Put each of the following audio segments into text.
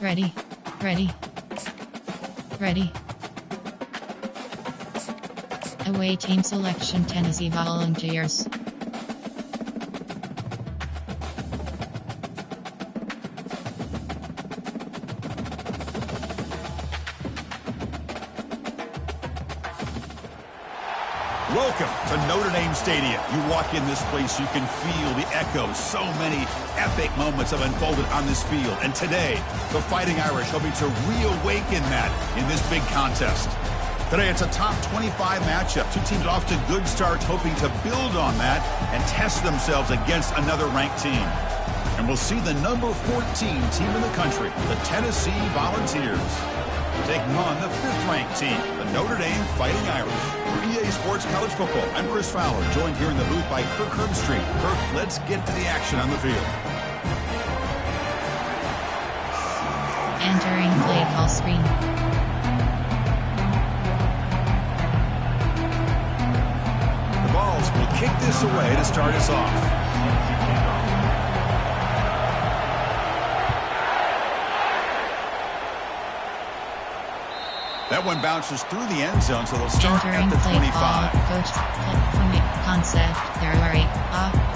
Ready. Ready. Ready. Away team selection Tennessee Volunteers. Welcome to Notre Dame Stadium. You walk in this place, you can feel the echoes. So many epic moments have unfolded on this field. And today, the Fighting Irish hoping to reawaken that in this big contest. Today, it's a top 25 matchup. Two teams off to good starts, hoping to build on that and test themselves against another ranked team. And we'll see the number 14 team in the country, the Tennessee Volunteers, taking on the 5th-ranked team, the Notre Dame Fighting Irish. For EA Sports College Football, I'm Chris Fowler, joined here in the booth by Kirk Herbstreit. Kirk, let's get to the action on the field. Entering play call screen. The Vols will kick this away to start us off. That one bounces through the end zone, so they'll start Entering at the 25. Coach, commit, concept, there are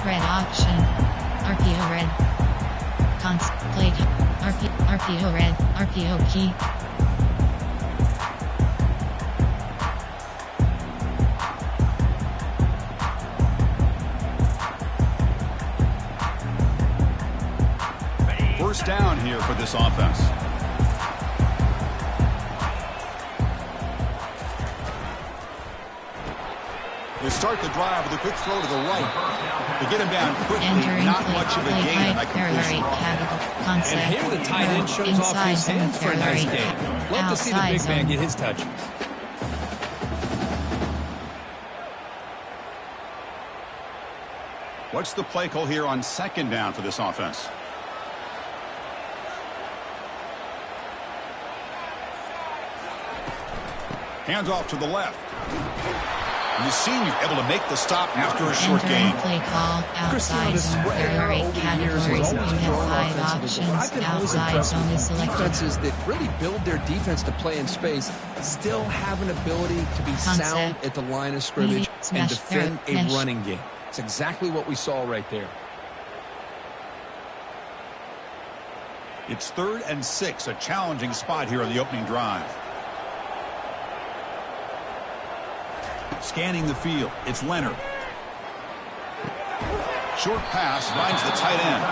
red option, RPO red, play, RPO red, RPO key. First down here for this offense. They start the drive with a quick throw to the right. They get him down quickly, not much of a gain on that completion. And here the tight end shows off his hands for a nice game. Love to see the big man get his touches. What's the play call here on second down for this offense? Hands off to the left. And the senior able to make the stop after a short gain. Play call, outside zone. There are 8 categories. You have 5 options. Outside zone is selected. Defenses that really build their defense to play in space still have an ability to be sound at the line of scrimmage and defend a running game. It's exactly what we saw right there. It's 3rd and 6, a challenging spot here on the opening drive. Scanning the field, it's Leonard. Short pass finds the tight end.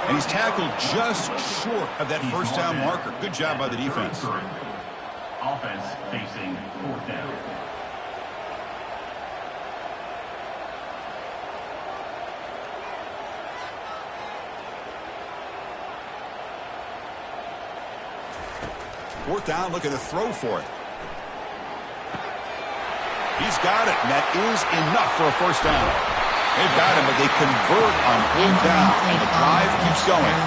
And he's tackled just short of that first down marker. Good job by the defense. Offense facing 4th down. Fourth down, looking to throw for it. He's got it, and that is enough for a first down. They've got him, but they convert on 4th down, and the drive keeps going.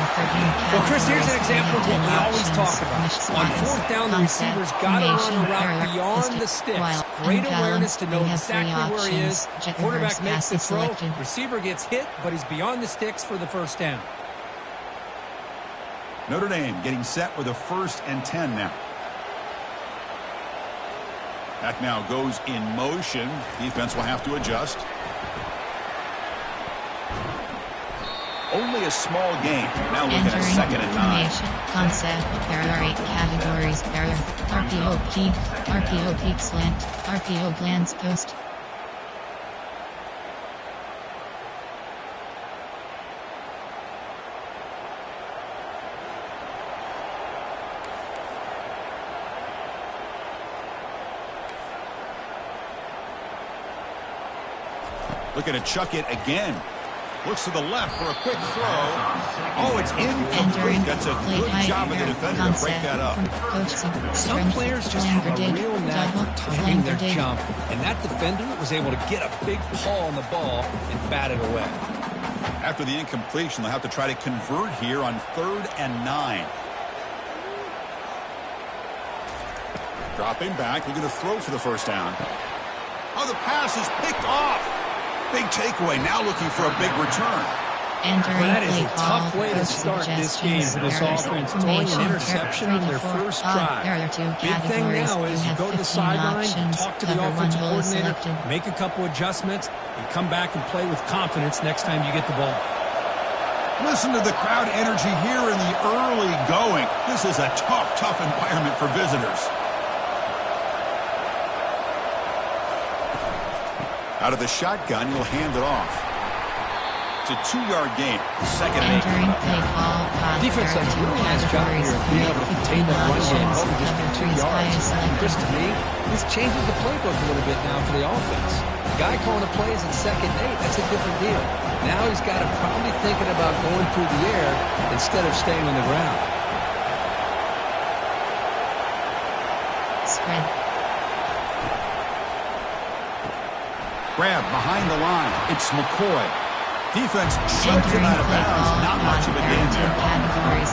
Well, Chris, here's an example of what we always talk about. On 4th down, the receiver's got to run a route beyond the sticks. Great awareness to know exactly where he is. Quarterback makes the throw. Receiver gets hit, but he's beyond the sticks for the first down. Notre Dame getting set with a 1st and 10 now. That now goes in motion. Defense will have to adjust. Only a small gain. Now looking at 2nd and 9. Concept. There are 8 categories. There are RPO key, RPO peak slant, RPO glance post. Looking to chuck it again. Looks to the left for a quick throw. Oh, it's incomplete. That's a good job of the defender to break that up. Some players just have a real knack for timing their jump, and that defender was able to get a big paw on the ball and bat it away. After the incompletion, they'll have to try to convert here on 3rd and 9. Dropping back, looking to throw for the first down. Oh, the pass is picked off. Big takeaway, now looking for a big return. Entering Well, that is play a call, tough way to coach start this suggestions, game for this errors, offense, throwing an formation, interception on their 3 to 4. first drive. There are 2 Big thing categories. now You is you have go to the 15 sideline, options. talk to the Cover offensive 1 rule is coordinator, selected. make a couple adjustments, and come back and play with confidence next time you get the ball. Listen to the crowd energy here in the early going. This is a tough environment for visitors. Out of the shotgun, he'll hand it off. It's a 2-yard gain. Second and 8. Entering play call. Defense does a really nice job here of being able to contain that run game over just 2 yards. Just to me, this changes the playbook a little bit now for the offense. The guy calling the plays at 2nd and 8, that's a different deal. Now he's got to probably thinking about going through the air instead of staying on the ground. Spread. Grab behind the line. It's McCoy. Defense shoves him out of bounds. Not much of a gain there.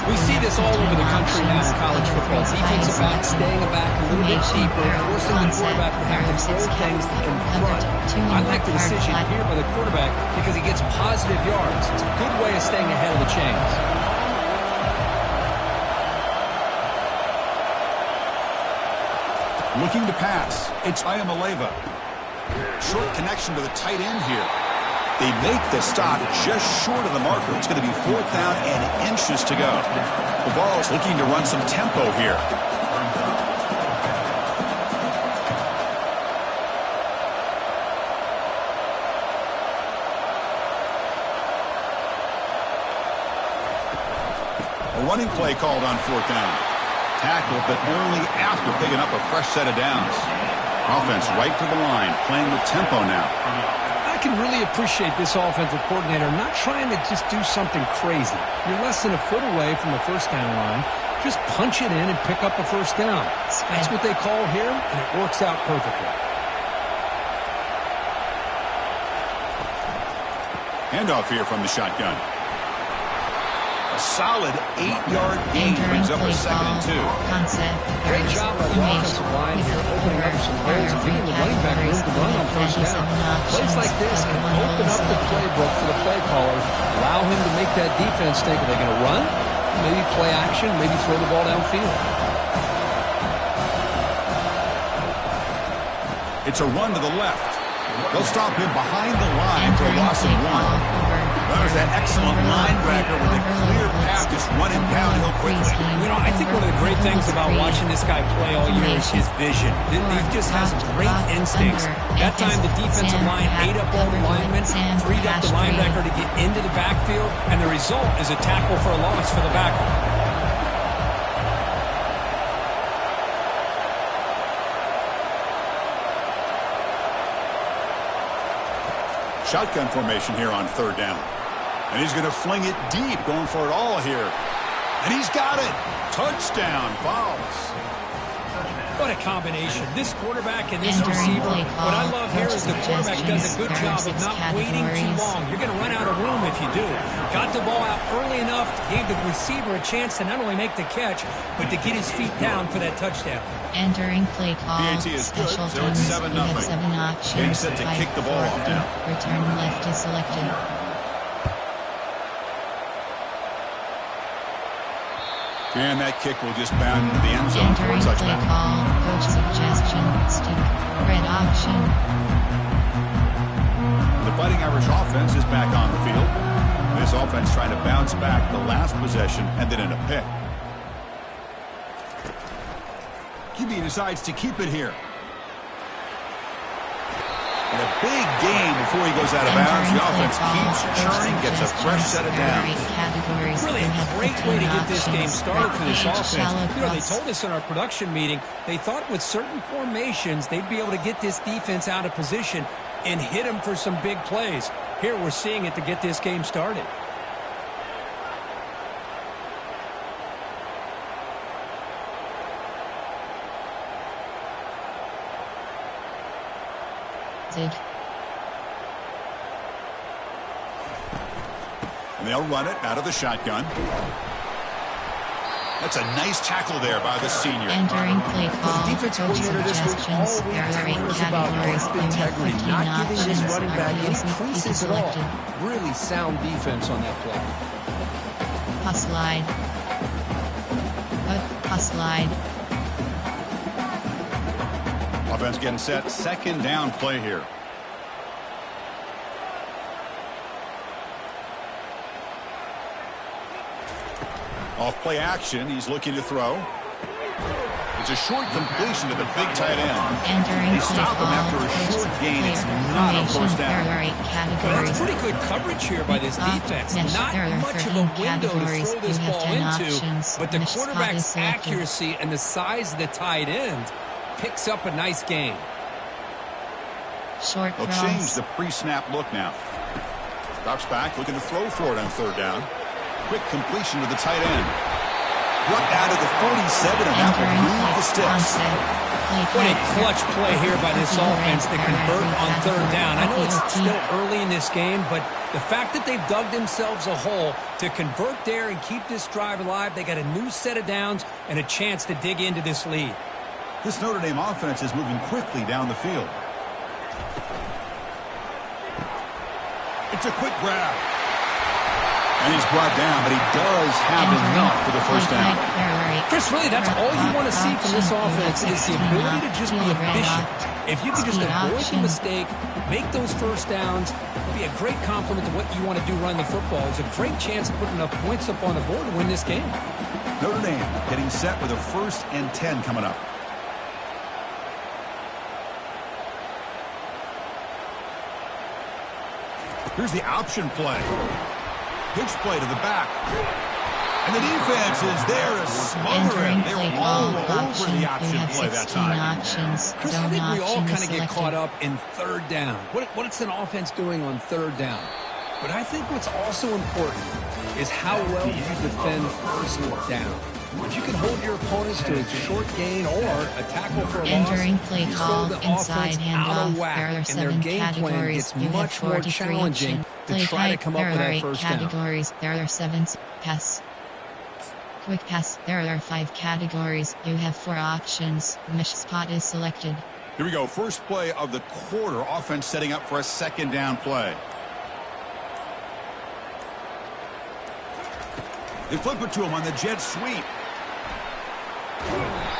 We see this all over the country now in college football. Defensive backs staying back a little bit deeper, forcing the quarterback to have to throw things in front. I like the decision here by the quarterback because he gets positive yards. It's a good way of staying ahead of the chains. Looking to pass. It's Iamaleava. Short connection to the tight end here. They make the stop just short of the marker. It's going to be 4th down and inches to go. The ball's looking to run some tempo here. A running play called on 4th down. Tackle, but only after picking up a fresh set of downs. Offense right to the line, playing with tempo now. I can really appreciate this offensive coordinator not trying to just do something crazy. You're less than a foot away from the 1st down line. Just punch it in and pick up a 1st down. That's what they call here, and it works out perfectly. Handoff here from the shotgun. A solid 8-yard gain brings up a 2nd and 2. Great job by the offensive line here, opening up some holes and giving the running back room to run on 1st down. Plays like this can open up the playbook for the play caller, allow him to make that defense think, are they going to run? Maybe play action, maybe throw the ball downfield. It's a run to the left. They'll stop him behind the line for a loss of 1. There's that excellent linebacker with a clear path just running downhill quickly. You know, I think one of the great things about watching this guy play all year is his vision. He just has great instincts. That time the defensive line ate up all the linemen, freed up the linebacker to get into the backfield, and the result is a tackle for a loss for the backer. Shotgun formation here on 3rd down. And he's going to fling it deep, going for it all here. And he's got it. Touchdown, Vols. What a combination. This quarterback and this receiver. What I love here is the quarterback does a good job of not waiting too long. You're going to run out of room if you do. Got the ball out early enough, gave the receiver a chance to not only make the catch, but to get his feet down for that touchdown. Entering play call. PAT is good, Special so it's teams. 7-0. We have 7 options. Getting set to kick the ball off now. Return left is selected. And that kick will just bound into the end zone for a Entering play touchdown. call. Coach suggestion. Stick. Red option. The Fighting Irish offense is back on the field. This offense trying to bounce back the last possession and then in a pick. QB decides to keep it here. And a big gain before he goes out of bounds. The offense keeps churning, gets a fresh set of downs. Really a great way to get this game started for this offense. You know, they told us in our production meeting, they thought with certain formations, they'd be able to get this defense out of position and hit them for some big plays. Here we're seeing it to get this game started. And they'll run it out of the shotgun. That's a nice tackle there by the senior. Entering play call, defense coach coordinator this week suggestions, all week there are telling 8 us about categories, grip you have integrity, 15 not giving this options, running back any RPOs will be creases at all. selected. Really sound defense on that play. Pass slide. Pass slide. Offense getting set. Second down play here. Off play action. He's looking to throw. It's a short completion to the big tight end. Entering They play stop him call, after a coach short gain. It's player not a formation, first there down. are 8 Well, categories. that's pretty good coverage here by this defense. mesh Not error much for of a in window to categories. throw this You have ball 10 into, options. but the Mesh spot is quarterback's selected. accuracy and the size of the tight end picks up a nice gain. Short They'll cross. change the pre-snap look now. Drops back, looking to throw for it on third down. Quick completion to the tight end. Brought down to the 47, and that will Entering move the play sticks. concept. What a clutch play here by this offense to convert on third down. I know it's still early in this game, but the fact that they've dug themselves a hole to convert there and keep this drive alive, they got a new set of downs and a chance to dig into this lead. This Notre Dame offense is moving quickly down the field. It's a quick grab. And he's brought down, but he does have enough for the first down. Chris, really, that's all you want to see from this offense is the ability to just be efficient. If you can just avoid the mistake, make those first downs, be a great compliment to what you want to do running the football. It's a great chance to put enough points up on the board to win this game. Notre Dame getting set with a 1st and 10 coming up. Here's the option play. Pitch play to the back. And the defense is there to smother him. They were all over the option play that time. Options. Chris, I think we all kind of get caught up in third down. What's an offense doing on third down? But I think what's also important is how well you defend first down. If you can hold your opponents to a short gain or a tackle for a loss, Entering play you call, throw the inside offense handoff. out of There whack, are and their 7 game plan categories. gets You have much more 43 challenging options. to Play try to type. come up There with are that 8 first down. categories. There are 7 pass. Quick pass. There are 5 categories. You have 4 options. Mesh spot is selected. Here we go. First play of the quarter. Offense setting up for a second down play. They flip it to him on the jet sweep.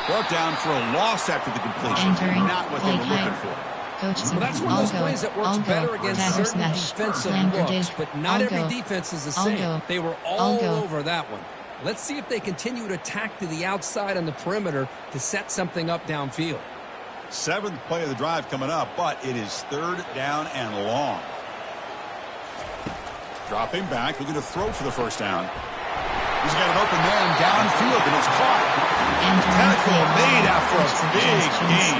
Brought down for a loss after the completion. Entering Not what they were looking for. Coach, Well, that's one of those plays that works better against certain defensive looks, but not every defense is the same. They were all over that one. Let's see if they continue to attack to the outside on the perimeter to set something up downfield. 7th play of the drive coming up, but it is third down and long. Dropping back, looking to throw for the first down. He's got an open man downfield, and it's caught. Tackle made after a big gain.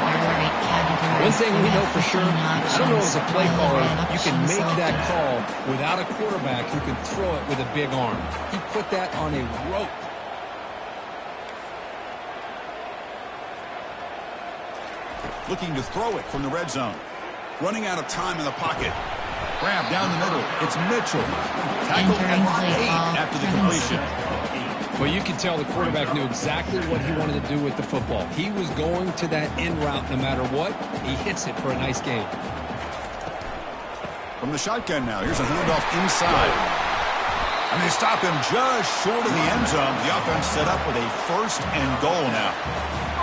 One thing we know for sure, I don't know as a play caller, you can make that call without a quarterback who can throw it with a big arm. He put that on a rope. Looking to throw it from the red zone. Running out of time in the pocket. Grab down the middle. It's Mitchell. Tackled at 8 after the completion. Well, you can tell the quarterback knew exactly what he wanted to do with the football. He was going to that in route no matter what. He hits it for a nice gain. From the shotgun now. Here's a handoff inside. And they stop him just short of the end zone. The offense set up with a 1st and goal now.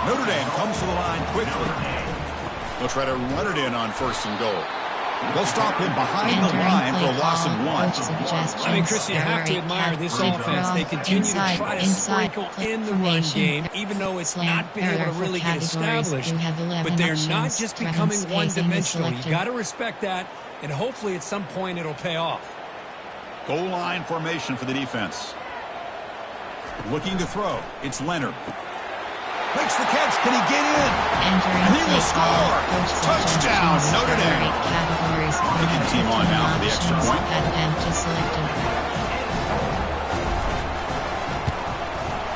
Notre Dame comes to the line quickly. They'll try to run it in on 1st and goal. They'll stop him behind the line for a loss of 1. I mean, Chris, you have to admire this offense. They continue to try to sprinkle in the run game, even though it's not been able to really get established. But they're not just becoming one-dimensional. You got to respect that, and hopefully at some point it'll pay off. Goal line formation for the defense. Looking to throw. It's Leonard. Makes the catch. Can he get in? And he will score. Touchdown, Notre Dame. Kicking team on now for the extra point.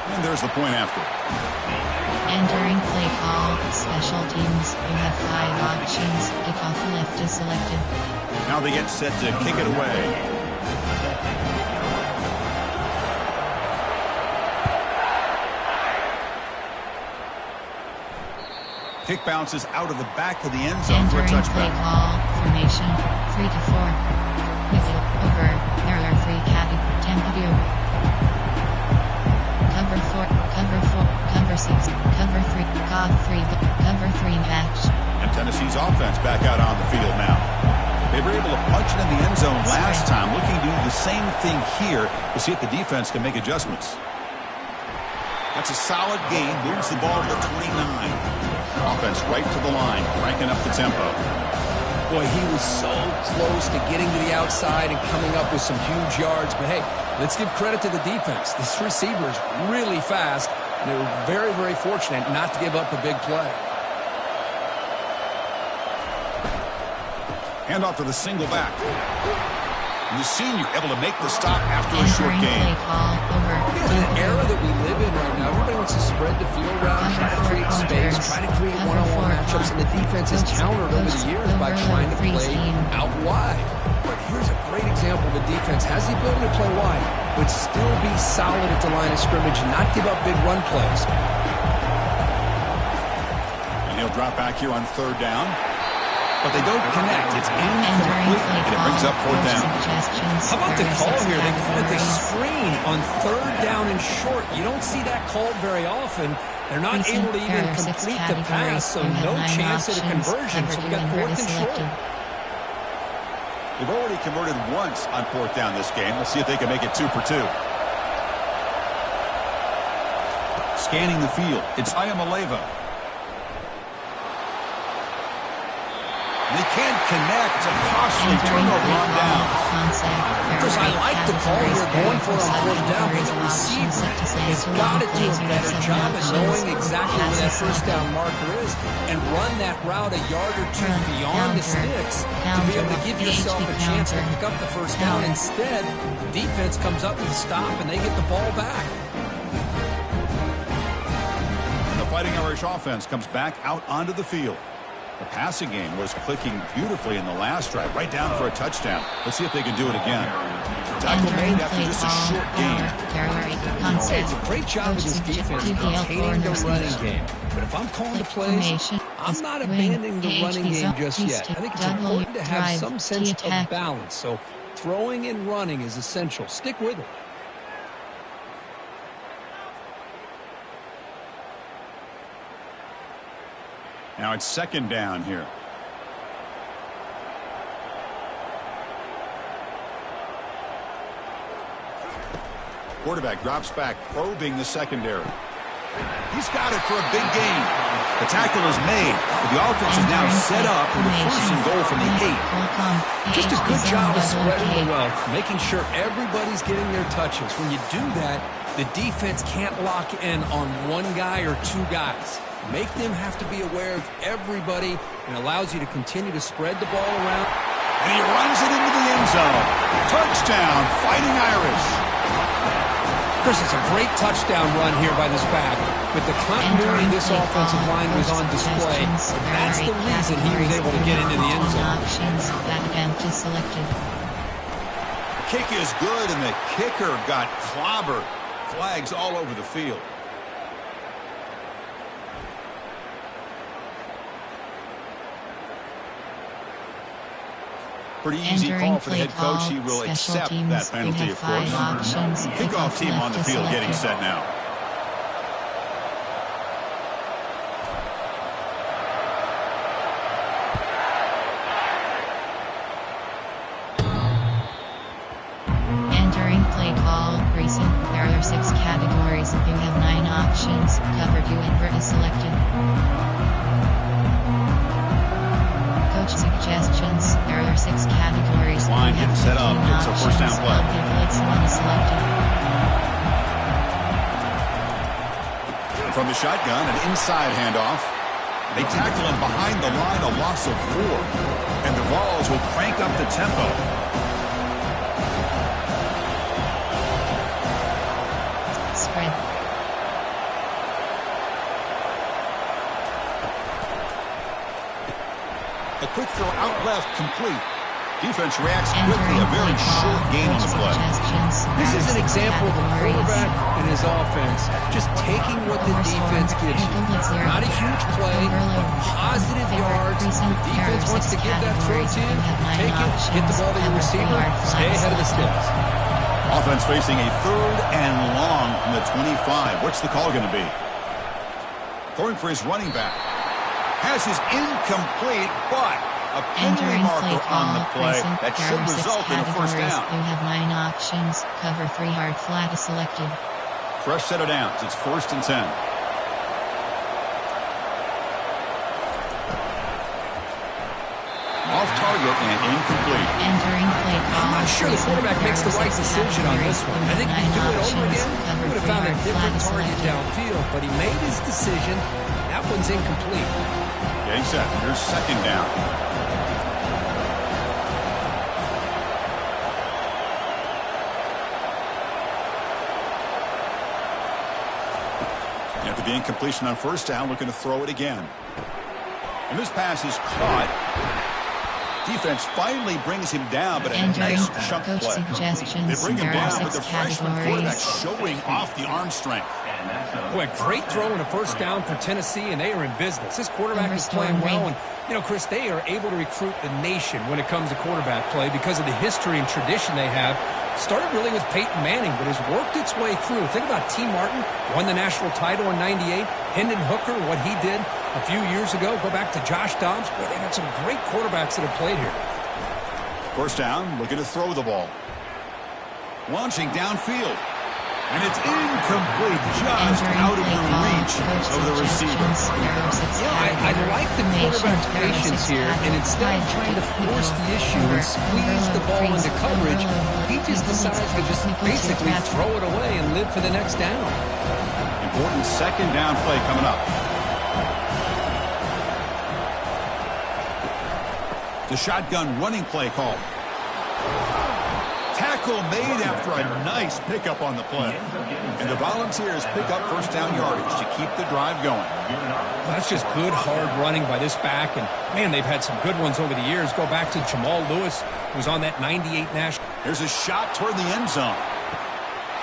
And there's the point after. Entering play call, special teams. You have 5 options. Kickoff left is selected. Now they get set to kick it away. Kick bounces out of the back of the end zone for a Entering touchback. play call, formation, 3-4. Middle, over, there are 3 categories. Tampa view. Cover 4, cover 6, cover 3, cover 3 match. And Tennessee's offense back out on the field now. They were able to punch it in the end zone last time, looking to do the same thing here to see if the defense can make adjustments. That's a solid gain, moves the ball to 29. Offense right to the line, cranking up the tempo. Boy, he was so close to getting to the outside and coming up with some huge yards. But hey, let's give credit to the defense. This receiver is really fast, and they were very, very fortunate not to give up a big play. Hand off to the single back. And the senior able to make the stop after a short gain. In an era that we live in right now, everybody wants to spread the field around, try to create space, try to create one-on-one matchups, and the defense has countered over the years by trying to play out wide. But here's a great example. The defense has the ability to play wide, but still be solid at the line of scrimmage and not give up big run plays. And he'll drop back here on 3rd down. But they don't connect. It's incomplete, and it brings up 4th down. How about the call here? They call it the screen on 3rd down and short. You don't see that called very often. They're not able to even complete the pass, so no chance at a conversion. So we got 4th and short. They've already converted once on 4th down this game. Let's see if they can make it 2 for 2. Scanning the field, it's Iamaleava. They can't connect. It's a costly turnover on down. Chris, I like the call here going for it on 4th down, but the receiver has got to do a better job at knowing exactly where that 1st down marker is and run that route a yard or 2 beyond the sticks to be able to give yourself a chance to pick up the 1st down. Instead, the defense comes up with a stop and they get the ball back. The Fighting Irish offense comes back out onto the field. The passing game was clicking beautifully in the last drive, right down for a touchdown. Let's see if they can do it again. Tackle made after just a short gain. It's a great job of this defense containing the running game. But if I'm calling the plays, I'm not abandoning the running game just yet. I think it's important to have some sense of balance. So throwing and running is essential. Stick with it. Now it's 2nd down here. Quarterback drops back, probing the secondary. He's got it for a big gain. The tackle is made, but the offense is now set up for the 1st and goal from the 8. Just a good job of spreading the wealth, making sure everybody's getting their touches. When you do that, the defense can't lock in on one guy or 2 guys. Make them have to be aware of everybody and allows you to continue to spread the ball around. And he runs it into the end zone. Touchdown, Fighting Irish. Chris, it's a great touchdown run here by this back. But the continuity of this offensive line was on display. That's the reason he was able to get into the end zone. The kick is good, and the kicker got clobbered. Flags all over the field. Pretty easy call for the head coach. He will accept that penalty, of course. Kickoff team on the field getting set now. Entering play call, recent. There are 6 categories. You have 9 options. Cover 2 and is selected. Coach suggestions. There are 6 categories. Line getting set up. It's a 1st down play. From the shotgun, an inside handoff. They tackle him behind the line, a loss of 4. And the Vols will crank up the tempo. Spread. A quick throw out left, complete. Defense reacts quickly. A very short game on the play. This is an example of a quarterback and his offense just taking what the defense gives you. Not a huge play, but positive yards. The defense wants to give that throw to you. Take it, get the ball to your receiver, stay ahead of the sticks. Offense facing a 3rd and long from the 25. What's the call going to be? Throwing for his running back. Has his incomplete, but a penalty marker on the play that should result in a first down. You have 9 options. Cover 3 hard flat is selected. Fresh set of downs. It's 1st and 10. Off target and incomplete. Entering play call. I'm not sure the quarterback makes the right decision on this one. I think if you do it over again, he would have found a different target downfield, but he made his decision. That one's incomplete. Getting set. Here's 2nd down. After the incompletion on 1st down, looking to throw it again. And this pass is caught. Defense finally brings him down, but a nice chunk play. They bring him down, but the freshman quarterback showing off the arm strength. Boy, great throw and a 1st down for Tennessee, and they are in business. This quarterback is playing well, and, you know, Chris, they are able to recruit the nation when it comes to quarterback play because of the history and tradition they have. Started really with Peyton Manning, but has worked its way through. Think about T. Martin, won the national title in '98. Hendon Hooker, what he did a few years ago. Go back to Josh Dobbs. Boy, they've got some great quarterbacks that have played here. 1st down, looking to throw the ball. Launching downfield. And it's incomplete, just out of the reach of the receiver. Yeah, I like the quarterback's patience here, and instead of trying to force the issue and squeeze the ball into coverage, he just decides to just basically throw it away and live for the next down. Important 2nd down play coming up. The shotgun running play called. Tackle made after a nice pickup on the play. And the Volunteers pick up 1st down yardage to keep the drive going. Well, that's just good, hard running by this back. And, man, they've had some good ones over the years. Go back to Jamal Lewis, who was on that '98 national. Here's a shot toward the end zone.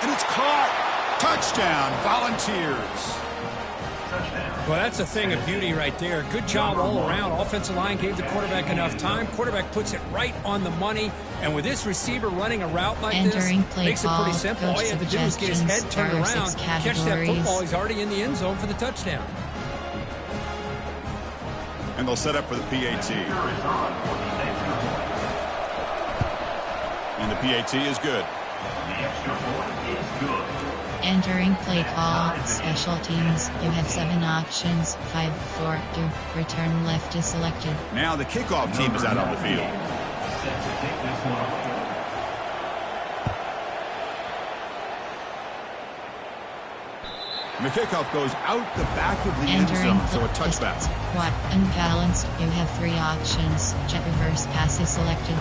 And it's caught. Touchdown, Volunteers. Well, that's a thing of beauty right there. Good job all around. Offensive line gave the quarterback enough time. Quarterback puts it right on the money. And with this receiver running a route like this, makes it pretty simple. All you have to do is get his head turned around, catch that football. He's already in the end zone for the touchdown. And they'll set up for the PAT. And the PAT is good. The extra point is good. Entering play call, special teams. You have 7 options. 5, 4, 2. Return left is selected. Now the kickoff team is out on the field. Set to take this one. And the kickoff goes out the back of the end zone, so a touchback. Squat unbalanced. You have 3 options. Jet reverse pass is selected.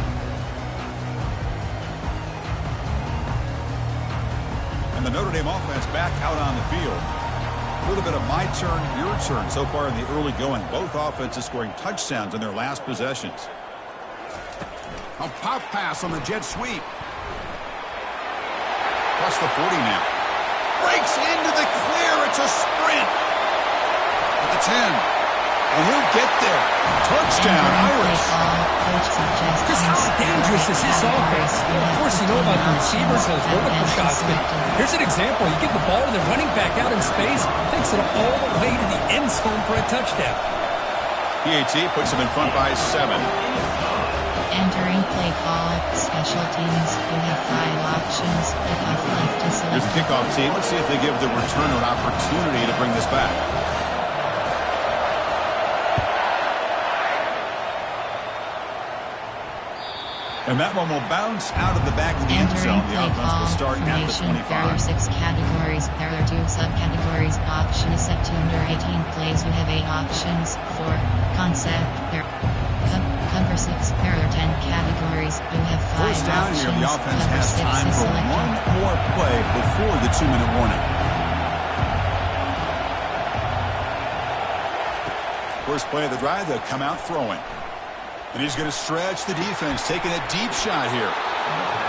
And the Notre Dame offense back out on the field. A little bit of my turn, your turn so far in the early going. Both offenses scoring touchdowns in their last possessions. A pop pass on the jet sweep. Plus the 40 now. Breaks into the clear. It's a sprint. At the 10. And he'll get there. Touchdown, Irish. Just how dangerous is this offense? Of course, you know about the receivers, those vertical shots, but here's an example. You get the ball to the running back out in space, takes it all the way to the end zone for a touchdown. PAT puts him in front by 7. Entering play call, special teams. You have 5 options. Kickoff left is selected. Here's the kickoff team. Let's see if they give the returner an opportunity to bring this back. And that one will bounce out of the back of the end zone. The offense will start at the 25. There are 6 categories. There are 2 subcategories. Option is set to under 18 plays. You have 8 options. 4. Concept. There. Cover 6. There are 10 categories. You have 5 First down options. here, the offense Cover has 6 time for one more play before the 2-minute warning. First play of the drive, they'll come out throwing. And he's going to stretch the defense, taking a deep shot here.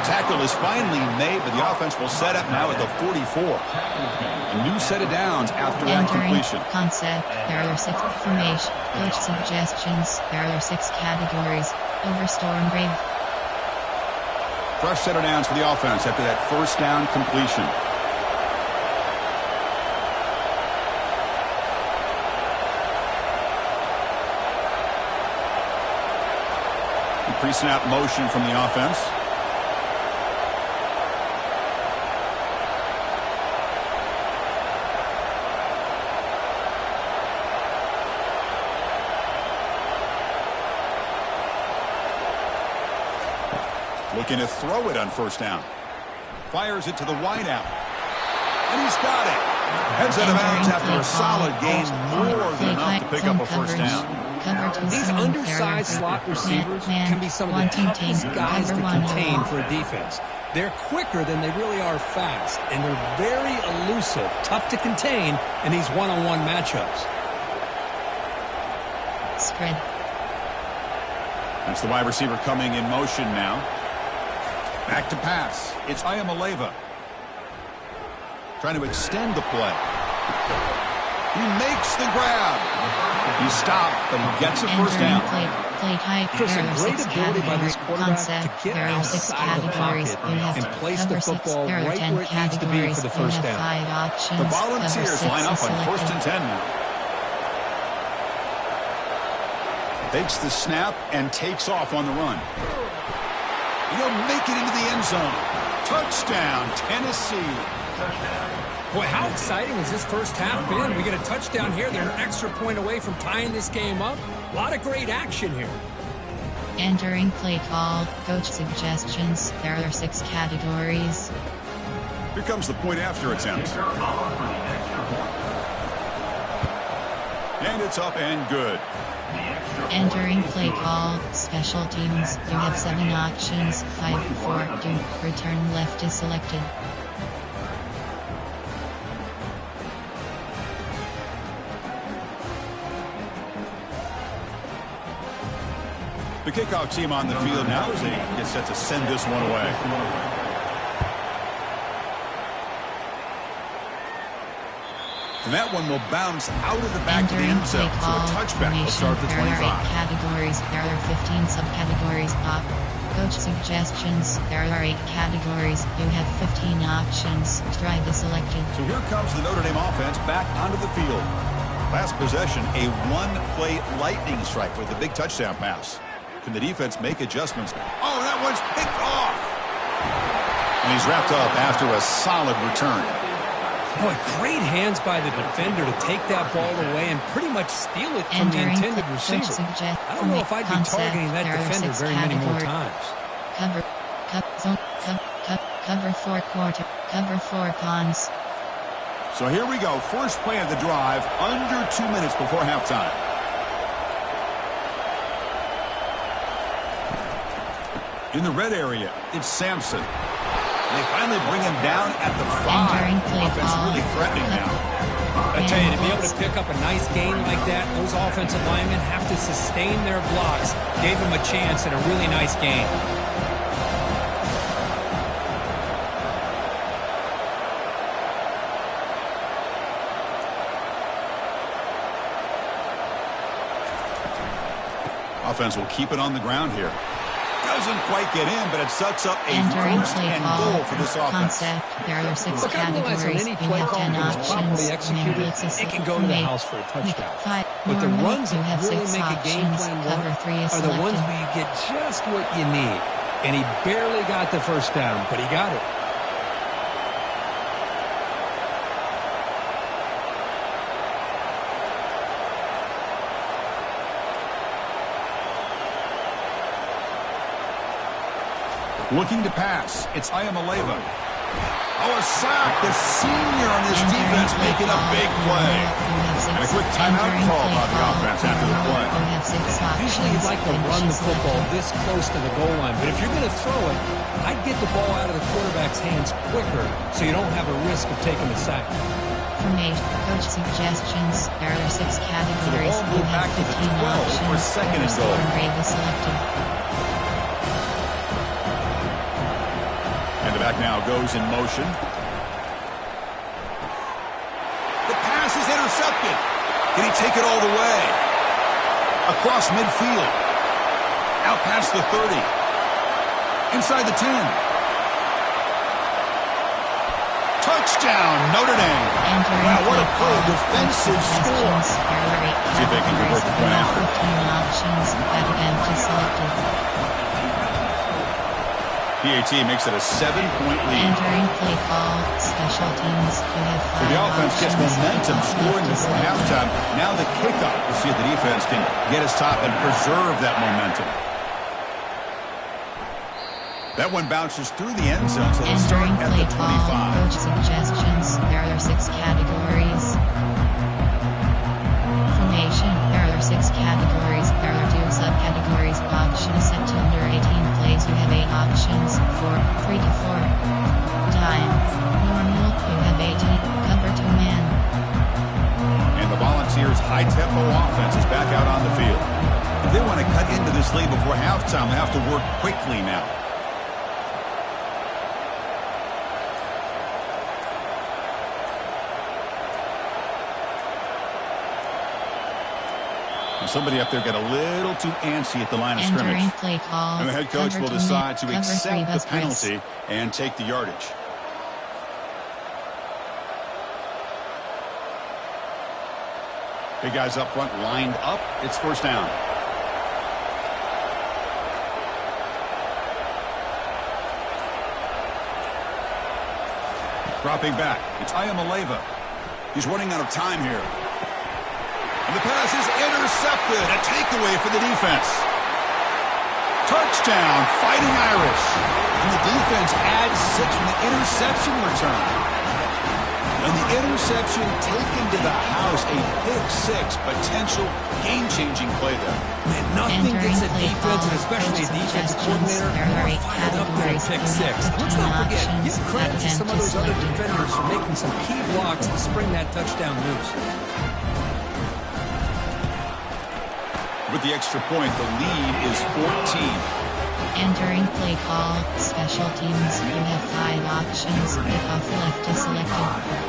Tackle is finally made, but the offense will set up now at the 44. A new set of downs after that completion. Concept, there are 6 formation. Coach suggestions, there are 6 categories. Overstorm Brave. Fresh set of downs for the offense after that first down completion. Pre-snap motion from the offense. Looking to throw it on first down. Fires it to the wideout. And he's got it. Heads out of bounds after a solid gain, more than enough to pick up a first down. These undersized slot receivers can be some of the toughest guys to contain for a defense. They're quicker than they really are fast, and they're very elusive, tough to contain in these one-on-one matchups. Spread. That's the wide receiver coming in motion now. Back to pass. It's Iamaleava. Trying to extend the play. He makes the grab. He stopped, but he gets a first down. There's a great ability by this quarterback to get outside the pocket and place the football right where it needs to be for the first down. The Volunteers line up on 1st and 10 now. Takes the snap and takes off on the run. He'll make it into the end zone. Touchdown, Tennessee. Boy, how exciting has this first half been? We get a touchdown here. They're an extra point away from tying this game up. A lot of great action here. Entering play call, coach suggestions. There are 6 categories. Here comes the point after attempt. And it's up and good. Entering play call, special teams. You have 7 options. 5, 4, 2. Return left is selected. The kickoff team on the field now as they get set to send this one away. And that one will bounce out of the back of the end zone. So a touchback will start the 25. There are 8 categories. There are 15 subcategories. Coach suggestions. There are 8 categories. You have 15 options. Drive is selected. So here comes the Notre Dame offense back onto the field. Last possession, a one-play lightning strike with a big touchdown pass. Can the defense make adjustments? Oh, that one's picked off. And he's wrapped up after a solid return. Boy, great hands by the defender to take that ball away and pretty much steal it from the intended receiver. I don't know if I'd be targeting that defender very many more times. Cover 4 quarter. Cover 4 cons. So here we go. First play of the drive, under 2 minutes before halftime. In the red area, it's Sampson. They finally bring him down at the 5. Offense really threatening now. I tell you, to be able to pick up a nice gain like that, those offensive linemen have to sustain their blocks. Gave him a chance at a really nice gain. Offense will keep it on the ground here. Doesn't quite get in, but it sets up a first and goal for this offense. There are 6 Look, categories. on any play call that is properly executed, it can go to the house for a touchdown. But the runs that really make a game plan work are the ones where you get just what you need. And he barely got the first down, but he got it. Looking to pass. It's Iamaleava. Oh, a sack. The senior on his defense making a big play. And a quick timeout call by the offense after the play. Usually you'd like to run the football this close to the goal line, but if you're going to throw it, I'd get the ball out of the quarterback's hands quicker so you don't have a risk of taking the sack. Formation. Coach suggestions. There are 6 categories. So the ball moved back to the 12 for second and goal. Selected. And the back now goes in motion. The pass is intercepted. Can he take it all the way? Across midfield. Out past the 30. Inside the 10. Touchdown, Notre Dame. Wow, what a play. Defensive score. See if they can convert the point after. 15 options. Empty selected. PAT makes it a 7-point lead. Entering play call. Special teams. You have 5 So the offense gets options. momentum scoring before halftime. Now the kickoff. We'll see if the defense can get his top and preserve that momentum. That one bounces through the end zone, so they'll start at the 25. Coach suggestions. There are 6 categories. Formation. There are 6 categories. There are 2 subcategories. Options set to under 18 plays. You have 8 options. 3 to 4. Time. Normal. You have 18. Cover 2 man. And the Volunteers' high-tempo offense is back out on the field. If they want to cut into this lead before halftime, they have to work quickly now. Somebody up there got a little too antsy at the line of scrimmage. Play call. And the head coach will decide to accept the penalty and take the yardage. Big guys up front lined up. It's first down. Dropping back. It's Ayamaleva. He's running out of time here. And the pass is intercepted. A takeaway for the defense. Touchdown, Fighting Irish. And the defense adds 6 from the interception return. And the interception taken to the house. A pick-6 potential game-changing play there. Man, nothing gets a defense, and especially a defensive coordinator, more fired up than a pick-6. Let's not forget, give credit to some of those other defenders for making some key blocks to spring that touchdown loose. With the extra point, the lead is 14. Entering play call. Special teams. You have 5 options. Kickoff left is selected.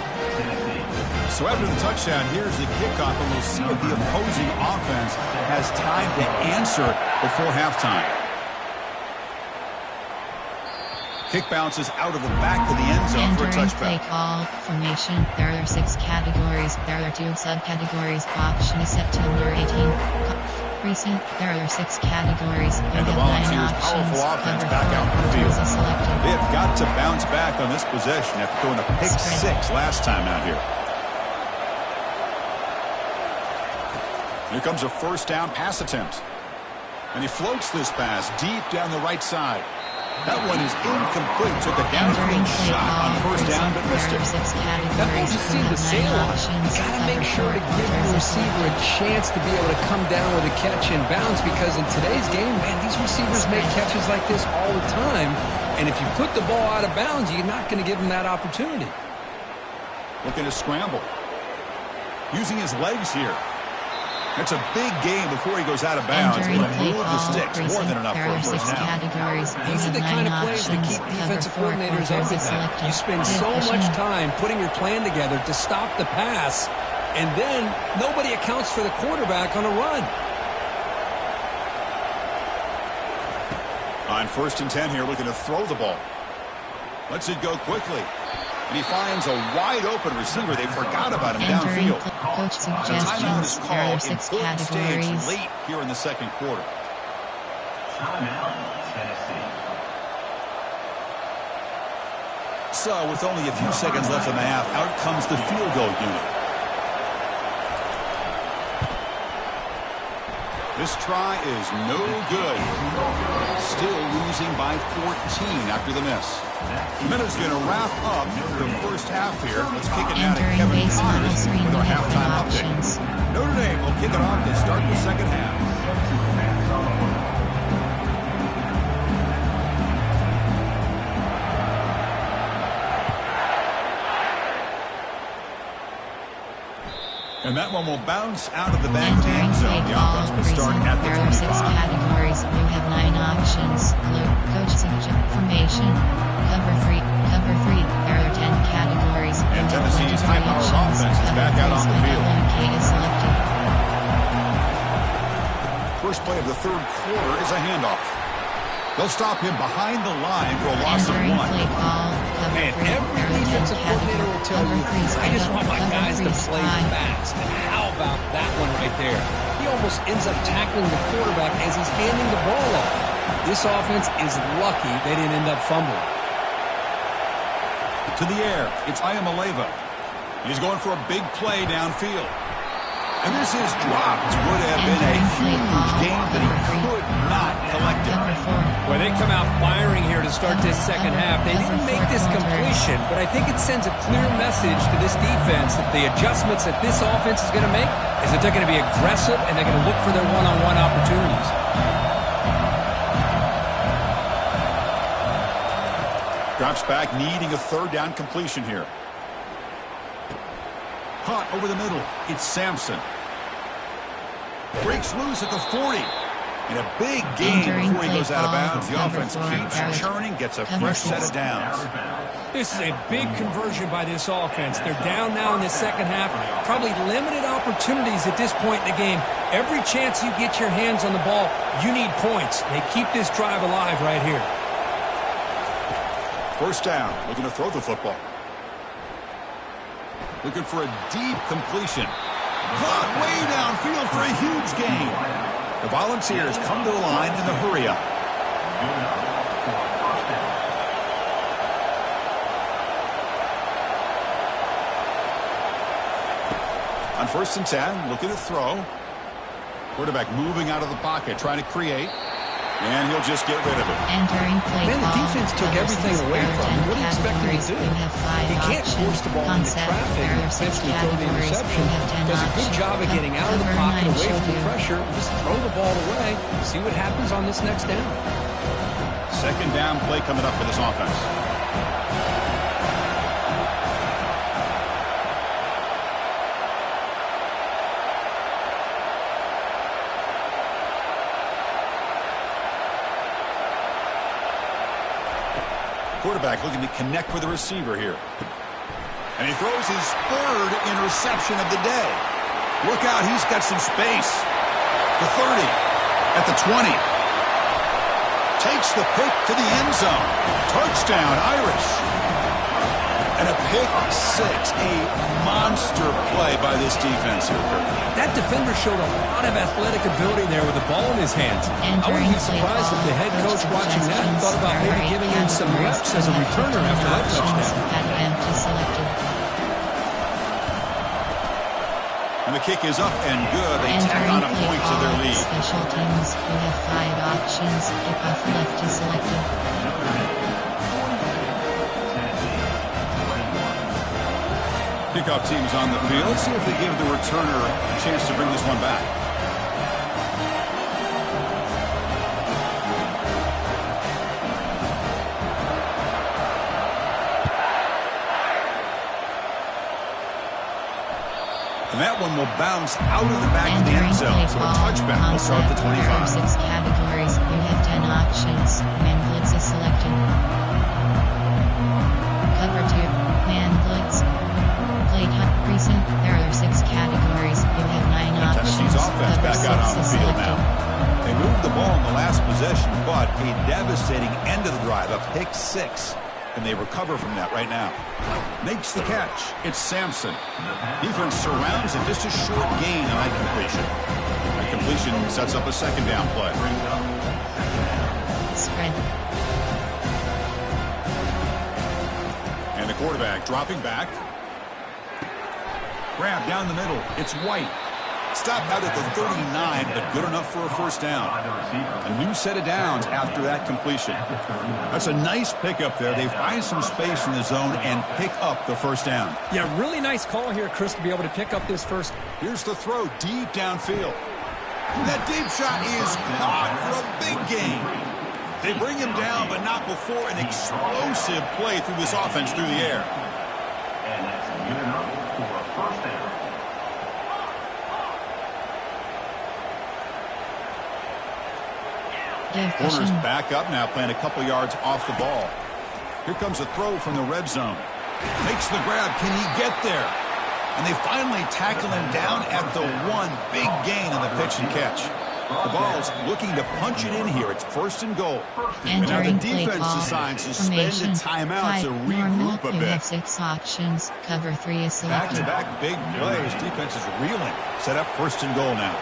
So after the touchdown, here's the kickoff, and we'll see if the opposing offense has time to answer before halftime. Kick bounces out of the back of the end zone for a touchback. Play call. Formation. There are 6 categories. There are 2 subcategories. Option is set to under 18. Recent. There are 6 categories. And the Volunteers' powerful offense back out in the field. They have got to bounce back on this possession after throwing a pick-6 last time out here. Here comes a first down pass attempt. And he floats this pass deep down the right side. That one is incomplete. Took a downfield shot on first down, but missed it. That ball just seemed to sail on. You got to make sure to give the receiver a chance to be able to come down with a catch and bounce, because in today's game, man, these receivers make catches like this all the time. And if you put the ball out of bounds, you're not going to give them that opportunity. Looking to scramble. Using his legs here. It's a big game before he goes out of bounds. He'll move the sticks more than enough for a first down. These are the kind of plays that keep defensive coordinators up at that. You spend so much time putting your plan together to stop the pass, and then nobody accounts for the quarterback on a run. On 1st and 10 here, looking to throw the ball. Lets it go quickly. And he finds a wide-open receiver. They forgot about him downfield. Coach The timeout is called. 6 Important stage categories. late here in the second quarter. Timeout, Tennessee. So, with only a few seconds left in the half, out comes the field goal unit. This try is no good. Still losing by 14 after the miss. Minutes going to wrap up the first half here. Let's kick it down to Kevin Connors with our halftime update. Notre Dame will kick it off to start the second half. And that one will bounce out of the back of the end zone. The offense will start at the 25. Categories. You have 9 options. Blue, coach signature, formation, cover 3, there are 10 categories. And Tennessee's high-powered offense is back out on the field. First play of the third quarter is a handoff. They'll stop him behind the line for a loss of 1. Man, every defensive coordinator will tell you, I just want my guys to play fast. And how about that one right there? He almost ends up tackling the quarterback as he's handing the ball off. This offense is lucky they didn't end up fumbling. To the air, it's Iamaleava. He's going for a big play downfield. And this is dropped. Would have been a huge game that he could not collect it. Well, they come out firing here to start this second half. They didn't make this completion, but I think it sends a clear message to this defense that the adjustments that this offense is going to make is that they're going to be aggressive and they're going to look for their one-on-one opportunities. Drops back, needing a third down completion here. Caught over the middle. It's Sampson. Breaks loose at the 40. And a big gain before he goes out of bounds. The offense keeps churning, gets a fresh set of downs. This is a big conversion by this offense. They're down now in the second half. Probably limited opportunities at this point in the game. Every chance you get your hands on the ball, you need points. They keep this drive alive right here. First down, looking to throw the football. Looking for a deep completion. Caught way downfield for a huge gain. The Volunteers come to the line in the hurry-up. On 1st and 10, looking to throw. Quarterback moving out of the pocket, trying to create. And he'll just get rid of it. Man, the defense took everything away from him. What do you expect him to do? He can't force the ball into traffic and essentially throw the interception. Does a good job of getting out of the pocket, away from the pressure, and just throw the ball away. See what happens on this next down. Second down play coming up for this offense. Quarterback looking to connect with the receiver here. And he throws his third interception of the day. Look out, he's got some space. The 30, at the 20. Takes the pick to the end zone. Touchdown, Irish. And a pick six, a monster play by this defense here, Kirk. That defender showed a lot of athletic ability there with the ball in his hands. I wouldn't be surprised if the head coach watching that thought about maybe giving him some reps as a returner after that touchdown. And the kick is up and good. They tack on a point to their lead. Special teams, you have 5 options. Kickoff left is selected. Kickoff team's on the field. Let's see if they give the returner a chance to bring this one back. And that one will bounce out of the back of the end zone. So a touchback will start the 25. 6 categories. You have 10 options. Man blitz is selected. Cover 2. Man blitz. Play cut recent. There are 6 categories. You have 9 options. Tennessee's offense Cover back out on the field selected. now. They moved the ball in the last possession, but a devastating end of the drive, a pick 6. And they recover from that right now. Makes the catch. It's Sampson. Defense surrounds it. Just a short gain on that completion. That completion sets up a second down play. Spread. And the quarterback dropping back. Grab down the middle. It's White. Stopped out at the 39, but good enough for a first down. A new set of downs after that completion. That's a nice pickup there. They find some space in the zone and pick up the first down. Yeah, really nice call here, Chris, to be able to pick up this first. Here's the throw deep downfield. That deep shot is caught for a big gain. They bring him down, but not before an explosive play through this offense through the air. And that's good enough for a first down. Corners back up now, playing a couple yards off the ball. Here comes a throw from the red zone. Makes the grab. Can he get there? And they finally tackle him down at the one. Big gain on the pitch and catch. The ball's looking to punch it in here. It's 1st and goal. And now the defense decides to spend a timeout to regroup a bit. 6 options. Cover 3 is selected. Back-to-back big plays. Defense is reeling. Set up 1st and goal now.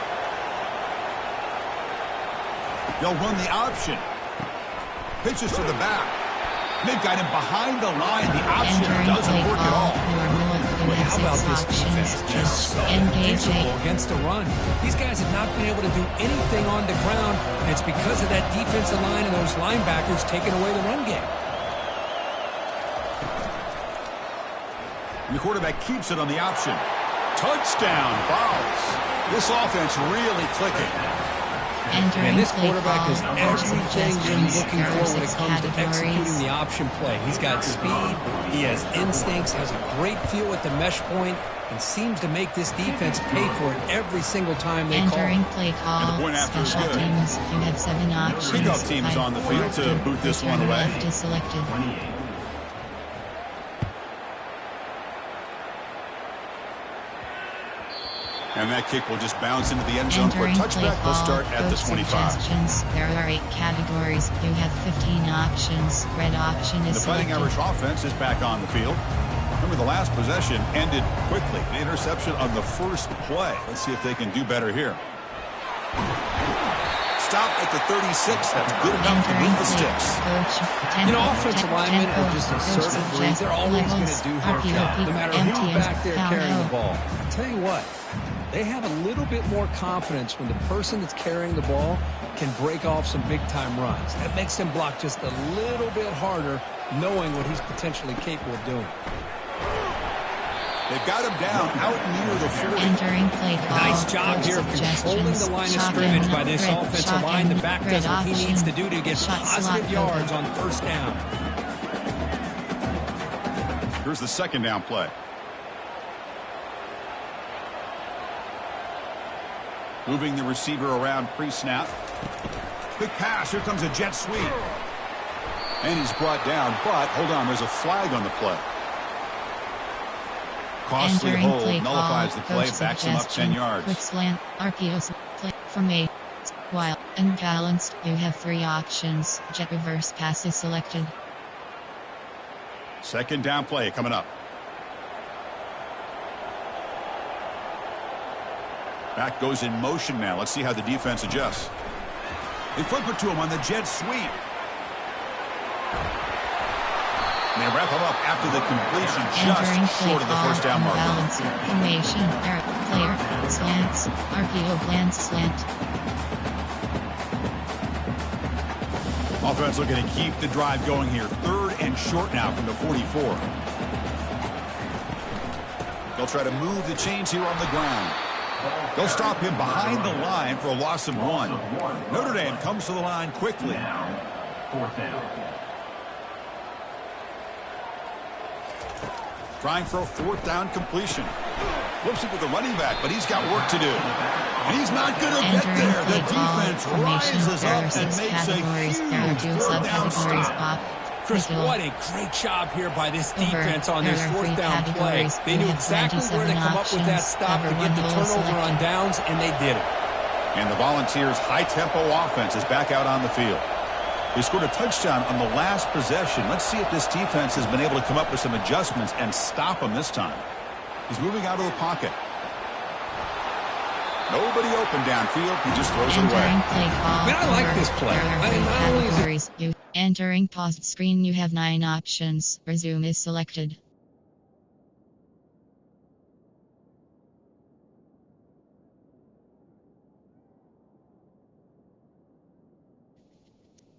They'll run the option. Pitches to the back. They've got him behind the line. The option doesn't work at all. How about this defense? Just so physical against the run. These guys have not been able to do anything on the ground, and it's because of that defensive line and those linebackers taking away the run game. And the quarterback keeps it on the option. Touchdown, Vols. This offense really clicking. And this quarterback is everything you're looking for when it comes to executing the option play. He's got speed, he has instincts, has a great feel at the mesh point, and seems to make this defense pay for it every single time they call. Entering play call, and the point after is good. Teams, you have 7 options. Kickoff team is on the field to boot this one away. Left is selected. And that kick will just bounce into the end zone for a touchback. They'll start at the 25. There are 8 categories. You have 15 options. Red option is The Fighting Irish offense is back on the field. Remember, the last possession ended quickly. The interception on the first play. Let's see if they can do better here. Stop at the 36. That's good enough to move the sticks. Offensive linemen are just a certain breed. They're always going to do their job, no matter who's back there carrying the ball. I'll tell you what. They have a little bit more confidence when the person that's carrying the ball can break off some big-time runs. That makes them block just a little bit harder, knowing what he's potentially capable of doing. They've got him down out near the 40. Entering play call. Nice job here of controlling the line of scrimmage by this offensive line. The back does what he needs to do to get positive yards on 1st down. Here's the 2nd down play. Moving the receiver around pre-snap. Big pass. Here comes a jet sweep. And he's brought down, but hold on, there's a flag on the play. Costly hold nullifies the play, backs him up 10 yards. Quick slant, RPOs, play formation, while unbalanced. You have 3 options. Jet reverse pass is selected. 2nd down play coming up. Back goes in motion now. Let's see how the defense adjusts. They flip it to him on the jet sweep. And they wrap him up after the completion, just short of the 1st down marker. Formation, player, slants, RPO glance slant. Offense looking to keep the drive going here. 3rd and short now from the 44. They'll try to move the chains here on the ground. They'll stop him behind the line for a loss of 1. Notre Dame comes to the line quickly. 4th down. Trying for a 4th down completion. Flips it with the running back, but he's got work to do. And he's not going to get there. The defense rises up and makes a huge 3rd down stop. Chris, what a great job here by this defense on this 4th down play. They knew exactly where to come up with that stop to get the turnover on downs, and they did it. And the Volunteers' high-tempo offense is back out on the field. They scored a touchdown on the last possession. Let's see if this defense has been able to come up with some adjustments and stop him this time. He's moving out of the pocket. Nobody open downfield. He just throws it away. I like this play. Not only is it... Entering paused screen, you have 9 options. Resume is selected.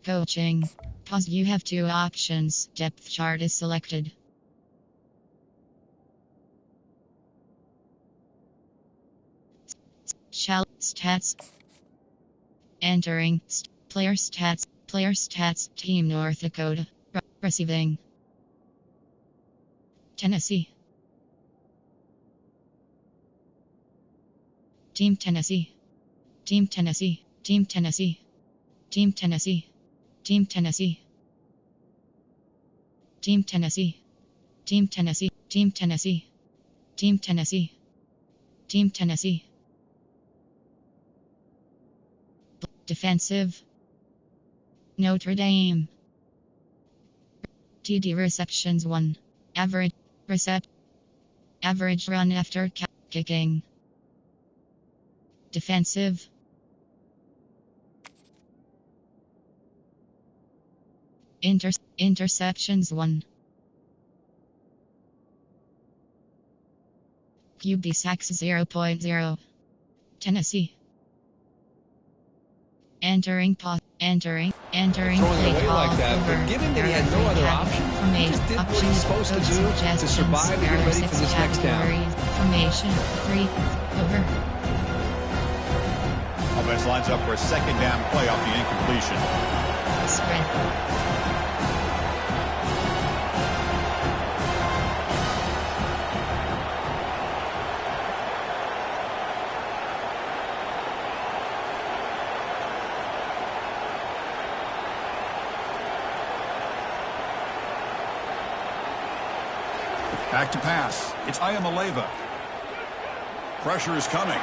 Coaching. Pause, you have 2 options. Depth chart is selected. Stats. Entering player stats. Player stats. Team North Dakota. Receiving. Tennessee. Team Tennessee. Team Tennessee. Team Tennessee. Team Tennessee. Team Tennessee. Team Tennessee. Team Tennessee. Team Tennessee. Team Tennessee. Team Tennessee. Defensive. Notre Dame. TD receptions 1. Average run after kicking. Defensive. Interceptions 1. QB sacks 0.0. Tennessee. Entering play Throwing it away like that, but given that he had no other option, he just did what he's supposed to do to survive and get ready for this next down. Formation 3 over. Offense lines up for a second down play off the incompletion. Spread. Back to pass. It's Ayamaleva. Pressure is coming.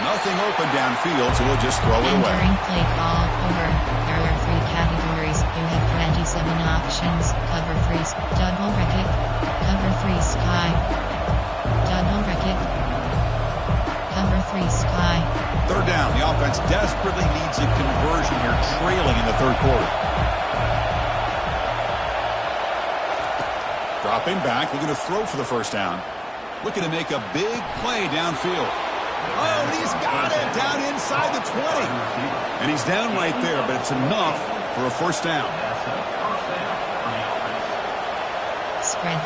Nothing open downfield, so we'll just throw it away. Entering play call over. There are 3 categories. You have 27 options. Cover 3, double recket. Cover 3 sky. Double recket. Cover 3 sky. Third down. The offense desperately needs a conversion here, trailing in the third quarter. Dropping back, looking to throw for the first down. Looking to make a big play downfield. Oh, and he's got it down inside the 20. And he's down right there, but it's enough for a first down. Spread.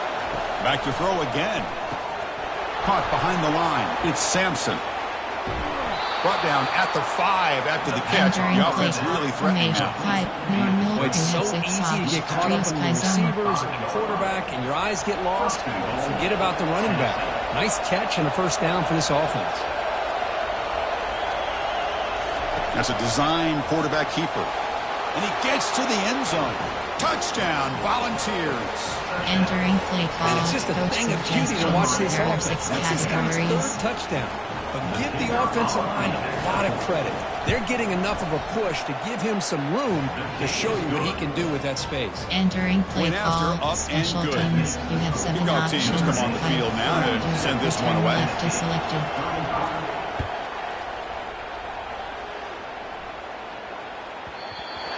Back to throw again. Caught behind the line. It's Sampson. Brought down at the 5 after the catch. The offense really threatening now. Well, it's so easy to get caught up in the receivers and the quarterback, and your eyes get lost. Forget about the running back. Nice catch and a first down for this offense. That's a design quarterback keeper. And he gets to the end zone. Touchdown, Volunteers. Entering play call. And it's just a thing of beauty to watch this offense. That's his guy's 3rd touchdown. But give the offensive line a lot of credit. They're getting enough of a push to give him some room to show you what he can do with that space. Entering play Went call. after, up Special and good. teams. You have 7 Kickoff options. teams come on the field now to send this one away. Left is selected.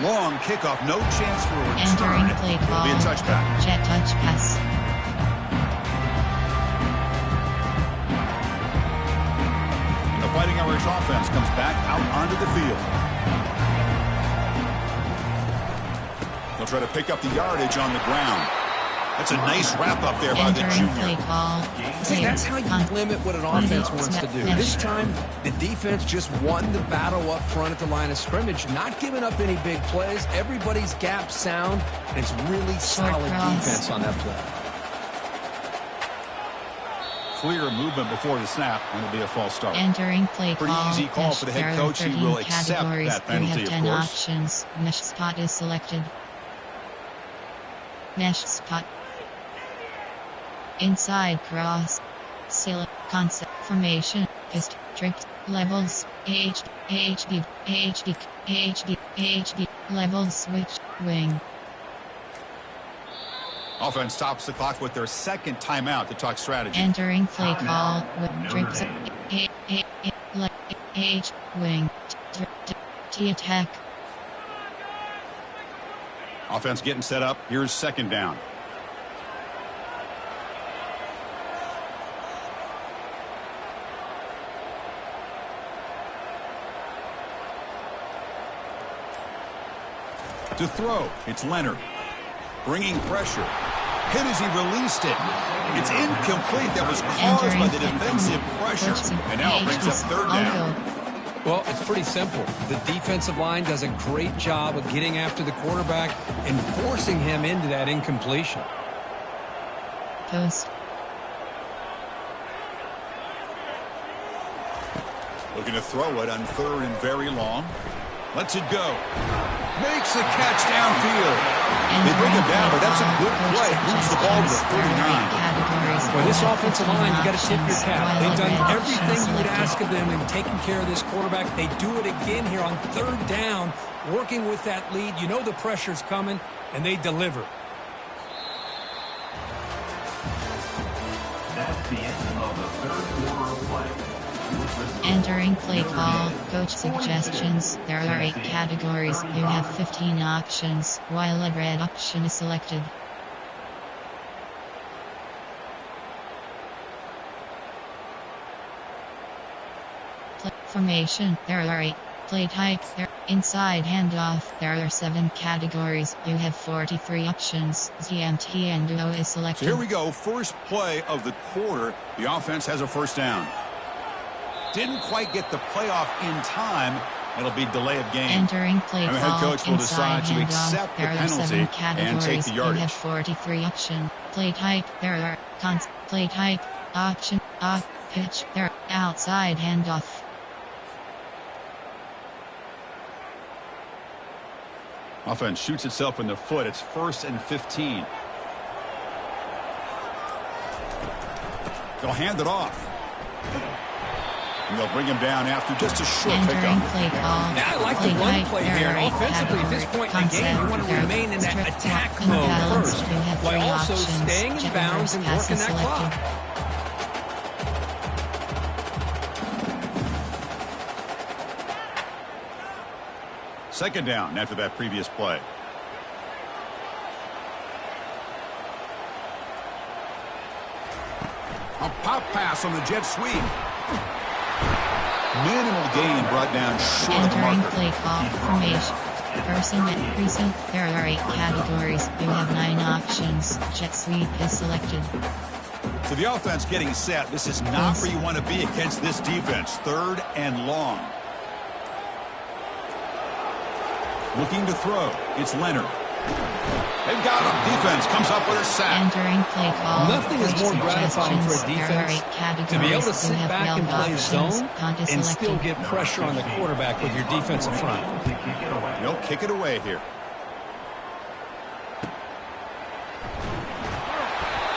Long kickoff, no chance for a return. Entering play call. It'll be a touchback. Jet touch pass. The Fighting Irish offense comes back out onto the field. They'll try to pick up the yardage on the ground. That's a nice wrap up there by the Entering junior. play call. See, that's how you limit what an offense wants to do. This time, the defense just won the battle up front at the line of scrimmage, not giving up any big plays. Everybody's gap sound, and it's really solid defense on that play. Clear movement before the snap, and it'll be a false start. Entering play Pretty call. easy call for the head coach. He will accept that penalty, you of have 10 course. options. Mesh spot is selected. Mesh spot. Inside cross. Seal. Concept. Formation. Pist. Trips. Levels. HB. Level switch. Wing. Offense stops the clock with their second timeout to talk strategy. Entering play call with trips. H. Wing. T attack. Offense getting set up. Here's second down. To throw, it's Leonard. Bringing pressure. Hit as he released it. It's incomplete. That was caused by the defensive pressure. And now it brings up third down. Well, it's pretty simple. The defensive line does a great job of getting after the quarterback and forcing him into that incompletion. Post. Looking to throw it on 3rd and very long. Lets it go. Makes the catch downfield. They bring him down, but that's a good play. Moves the ball to the 39. For this offensive line, you got to tip your cap. They've done everything you would ask of them in taking care of this quarterback. They do it again here on third down, working with that lead. You know the pressure's coming, and they deliver. That's the end of the third quarter of play. Entering play call, coach suggestions. There are 8 categories. You have 15 options, while a red option is selected. Play formation. There are 8. Play type. There. Inside handoff. There are 7 categories. You have 43 options. ZMT and Duo is selected. So here we go. First play of the quarter. The offense has a first down. Didn't quite get the playoff in time. It'll be delay of game. Entering play and the call. head coach will decide to accept the there are penalty 7 categories. and take the yardage. You have 43 options. Play type. There are play type. Option. Off. Pitch. There. Outside handoff. Offense shoots itself in the foot. It's 1st and 15. They'll hand it off. And they'll bring him down after just a short Entering pickup. play call. Now, I like the run play here. And offensively, at this point in the game, you want to remain in that attack mode first, while also staying in bounds and working that clock. Second down after that previous play. A pop pass on the jet sweep. Minimal gain brought down short of the Entering marker. play call. Formation. Person at precinct. There are 8 categories. You have 9 options. Jet sweep is selected. So the offense getting set. This is not where you want to be against this defense. 3rd and long. Looking to throw. It's Leonard. They've got him. Defense comes up with a sack. Entering play call. Nothing is more gratifying for a defense to be able to sit back and play zone and still get pressure on the quarterback with your defensive front. They'll kick it away here.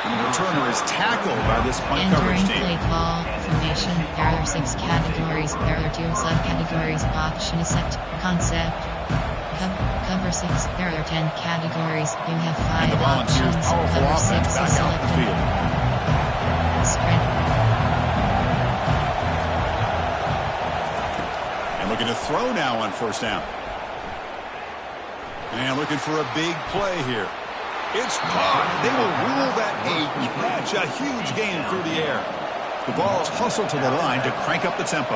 And the returner is tackled by this punt coverage Entering team. play call. Formation. There are 6 categories. There are 2 subcategories. Option is set. Concept. Cover 6. There are 10 categories. You have 5 And the Volunteers' options. powerful Cover 6 offense is back out the selected. field. Spread. And looking to throw now on 1st down. And looking for a big play here. It's caught. They will rule that a catch. A huge gain through the air. The ball's hustled to the line to crank up the tempo.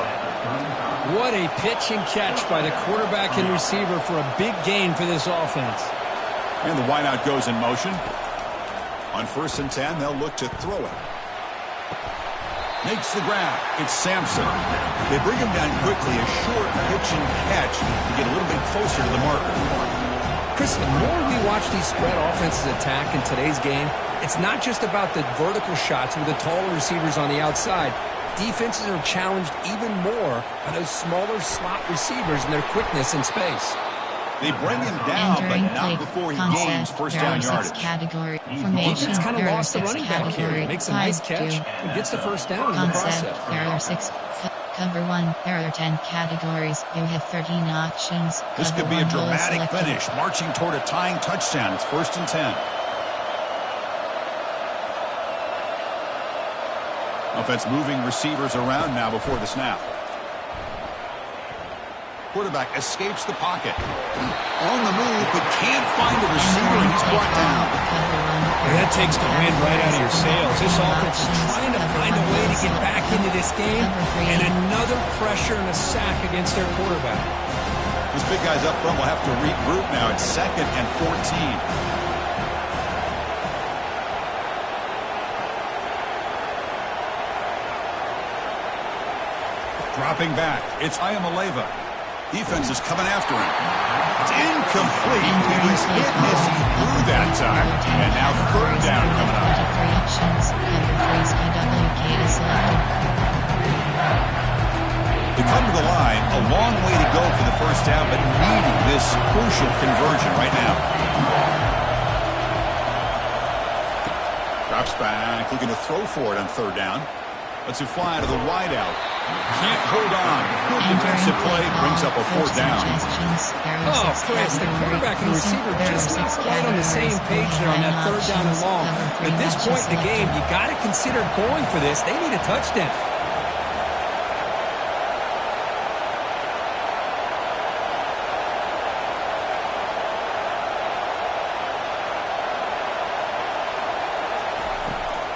What a pitch and catch by the quarterback and receiver for a big gain for this offense. And the wideout goes in motion. On 1st and 10, they'll look to throw it. Makes the grab. It's Sampson. They bring him down quickly. A short pitch and catch to get a little bit closer to the marker. Chris, the more we watch these spread offenses attack in today's game, it's not just about the vertical shots with the taller receivers on the outside. Defenses are challenged even more by those smaller slot receivers and their quickness in space. They bring him down, Entering but play not before he concept. gains 1st There are down 6 yardage. category. Formation. Defense kind of There are lost the 6 running back here. category. Makes a nice Side catch two. and gets the 1st down in the Concept. process. There are 6. Cover 1. There are 10 categories. You have 13 options. This Cover could be a 1 will dramatic selected. finish, marching toward a tying touchdown. It's 1st and 10. Offense moving receivers around now before the snap. Quarterback escapes the pocket. On the move, but can't find a receiver, and he's brought down. And that takes the wind right out of your sails. This offense is trying to find a way to get back into this game, and another pressure and a sack against their quarterback. Those big guys up front will have to regroup now. It's 2nd and 14. Dropping back, it's Ayamaleva. Defense is coming after him. It's incomplete. He was hit as he threw that time. And now 3rd down coming up. 23 options. Cover 3 SPWK is selected. The To come to the line, a long way to go for the first down, but needing this crucial conversion right now. Drops back, looking to throw for it on third down. Lets it fly to the wide out. Can't hold on. Good defensive play, brings up a fourth down. Oh, Chris, the quarterback and the receiver just not quite on the same page there on that third down and long. At this point in the game, you got to consider going for this. They need a touchdown.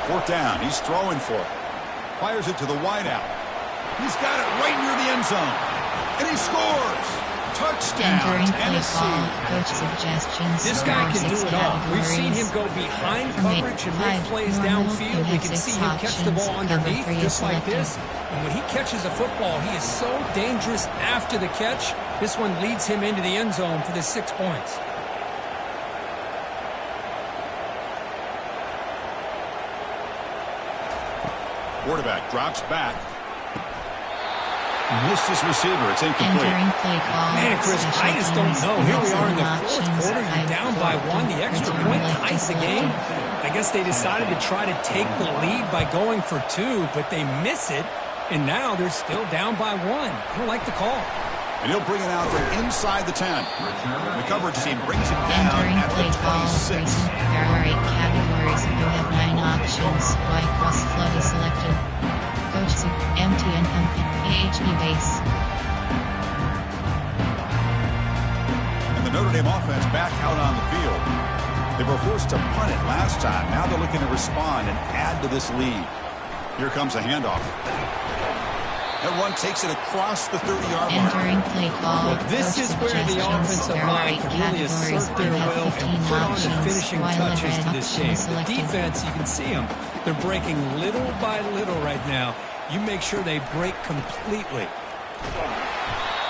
Fourth down, he's throwing for it. Fires it to the wide out. He's got it right near the end zone. And he scores! Touchdown, Tennessee. This guy can do it all. We've seen him go behind coverage and make plays downfield. We can see him catch the ball underneath just like this. And when he catches a football, he is so dangerous after the catch. This one leads him into the end zone for the 6 points. Quarterback drops back. Missed his receiver. It's incomplete. Man, Chris, I just don't know. Here we are in the fourth quarter. You're down by one. The extra point ties the game. I guess they decided to try to take the lead by going for two, but they miss it, and now they're still down by one. I don't like the call. And he'll bring it out from inside the 10. The coverage team brings it down at the 26. There are 8 categories. You have 9 options. Y cross flow is selected. Coach to empty and PHP base. And the Notre Dame offense back out on the field. They were forced to punt it last time. Now they're looking to respond and add to this lead. Here comes a handoff. That run takes it across the 30-yard line. Entering play call. Well, this is where the offensive line can really assert their will and put on the finishing touches to this game. The defense, you can see them. They're breaking little by little right now. You make sure they break completely.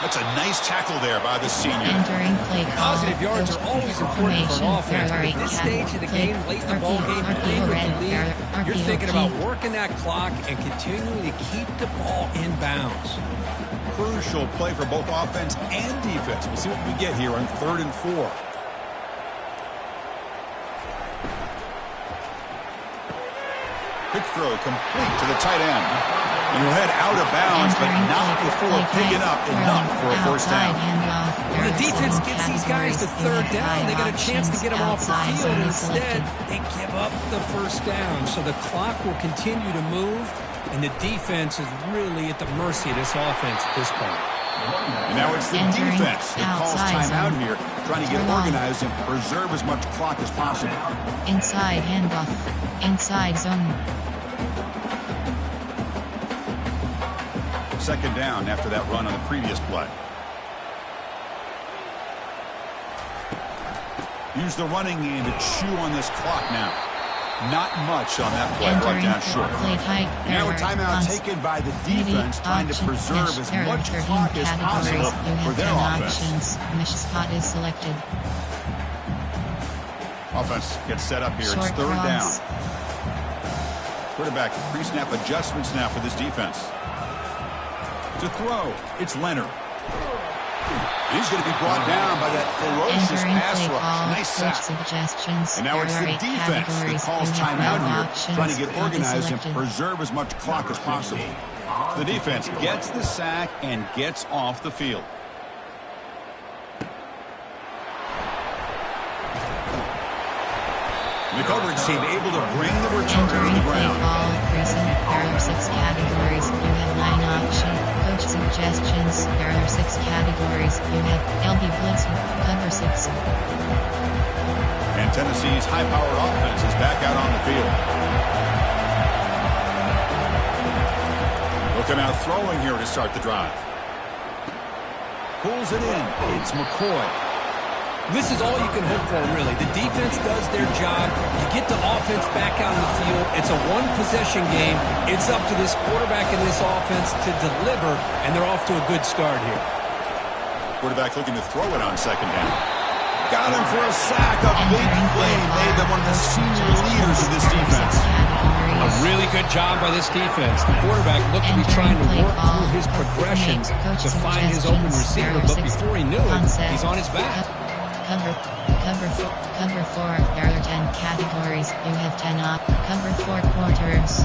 That's a nice tackle there by the senior. Entering play call. Positive yards are always important for an offense. But at this stage of the game, late in the ball game, playing with the lead, you're thinking about working that clock and continuing to keep the ball in bounds. Crucial play for both offense and defense. We'll see what we get here on 3rd and 4. Quick throw complete to the tight end. And he'll head out of bounds, but not before picking up enough for a first down. When the defense gets these guys to 3rd down, they got a chance to get them off the field. Instead, they give up the first down. So the clock will continue to move, and the defense is really at the mercy of this offense at this point. And now it's the defense that calls timeout here, trying to get organized and preserve as much clock as possible. Inside handoff. Inside zone. 2nd down after that run on the previous play. Use the running game to chew on this clock now. Not much on that play, brought down short. Now a timeout taken by the defense, trying to preserve as much clock as possible for their offense. Mesh spot is selected. Offense gets set up here. It's 3rd down. Quarterback pre-snap adjustments now for this defense. To throw, it's Leonard. He's going to be brought down by that ferocious pass rush. Nice sack. And now it's the defense that calls timeout here, trying to get organized and preserve as much clock as possible. The defense gets the sack and gets off the field. The coverage team able to bring the returner to the ground. There are 6 categories. You have 9 options. Coach suggestions. There are 6 categories. You have LB blitz, cover 6. And Tennessee's high-powered offense is back out on the field. They'll come out throwing here to start the drive. Pulls it in. It's McCoy. This is all you can hope for, really. The defense does their job. You get the offense back out on the field. It's a one-possession game. It's up to this quarterback and this offense to deliver, and they're off to a good start here. Quarterback looking to throw it on 2nd down. Got him for a sack. A big play made them one of the senior leaders of this defense. A really good job by this defense. The quarterback looked to be trying to work through his progressions to find his open receiver, but before he knew it, he's on his back. Cover 4. There are 10 categories. You have 10 up. Cover 4 quarters.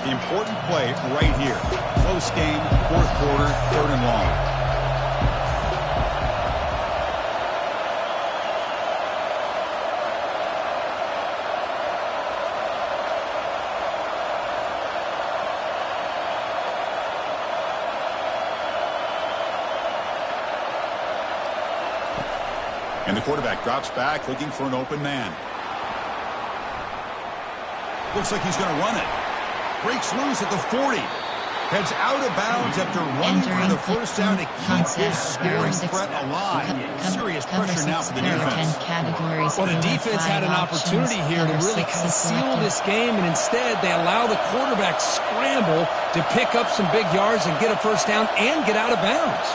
The important play right here. Close game, fourth quarter, 3rd and long. And the quarterback drops back, looking for an open man. Looks like he's going to run it. Breaks loose at the 40. Heads out of bounds after running for the first down to keep this scoring threat alive. Serious pressure now for the defense. Well, the defense had an opportunity here to really kind of seal this game, and instead they allow the quarterback scramble to pick up some big yards and get a first down and get out of bounds.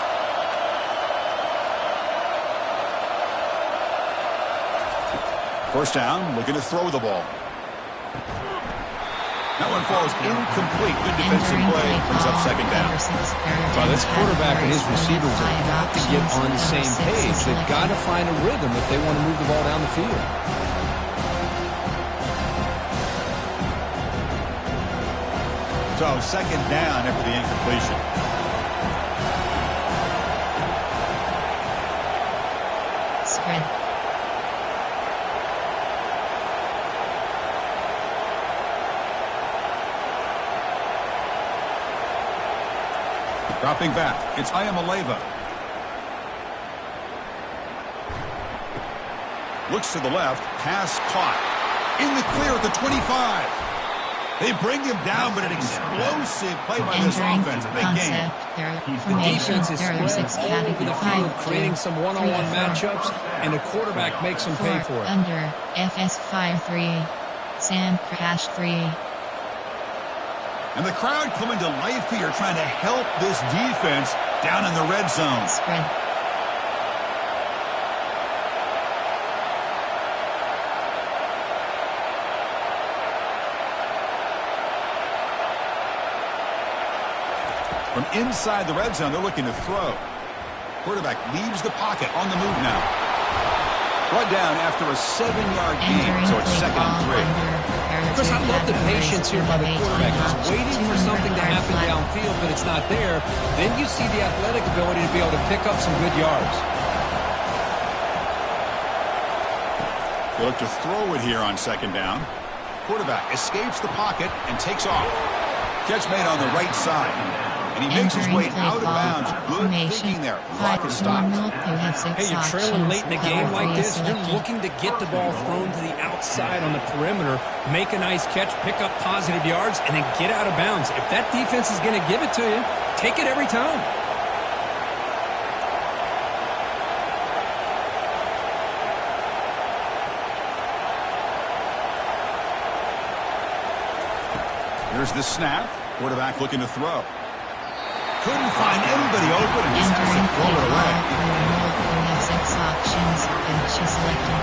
First down, looking to throw the ball. That one falls incomplete. Good defensive play, brings up second down. Well, this quarterback and his receivers have got to get on the same page. They've got to find a rhythm if they want to move the ball down the field. So, second down after the incompletion. Spread. Dropping back, it's Iamaleava. Looks to the left, pass caught. In the clear at the 25. They bring him down, but an explosive play by this offense. Big game. The defense is spread all over the field, creating some one-on-one matchups, and the quarterback makes them pay for it. Under FS 5-3. Sam Crash 3. And the crowd coming to life here, trying to help this defense down in the red zone. Spread. From inside the red zone, they're looking to throw. Quarterback leaves the pocket, on the move now. Brought down after a 7-yard gain, so it's 2nd and 3. Chris, I love the patience here by the quarterback. He's waiting for something to happen downfield, but it's not there. Then you see the athletic ability to be able to pick up some good yards. They look to throw it here on 2nd down. Quarterback escapes the pocket and takes off. Catch made on the right side. And he makes his way out of bounds. Good thinking there. Clock is stopped. Hey, you're trailing late in the game like this. You're looking to get the ball thrown to the outside on the perimeter, make a nice catch, pick up positive yards, and then get out of bounds. If that defense is going to give it to you, take it every time. Here's the snap. Quarterback looking to throw. Couldn't find anybody open and just has to throw it away. We have 6 options, and she selected.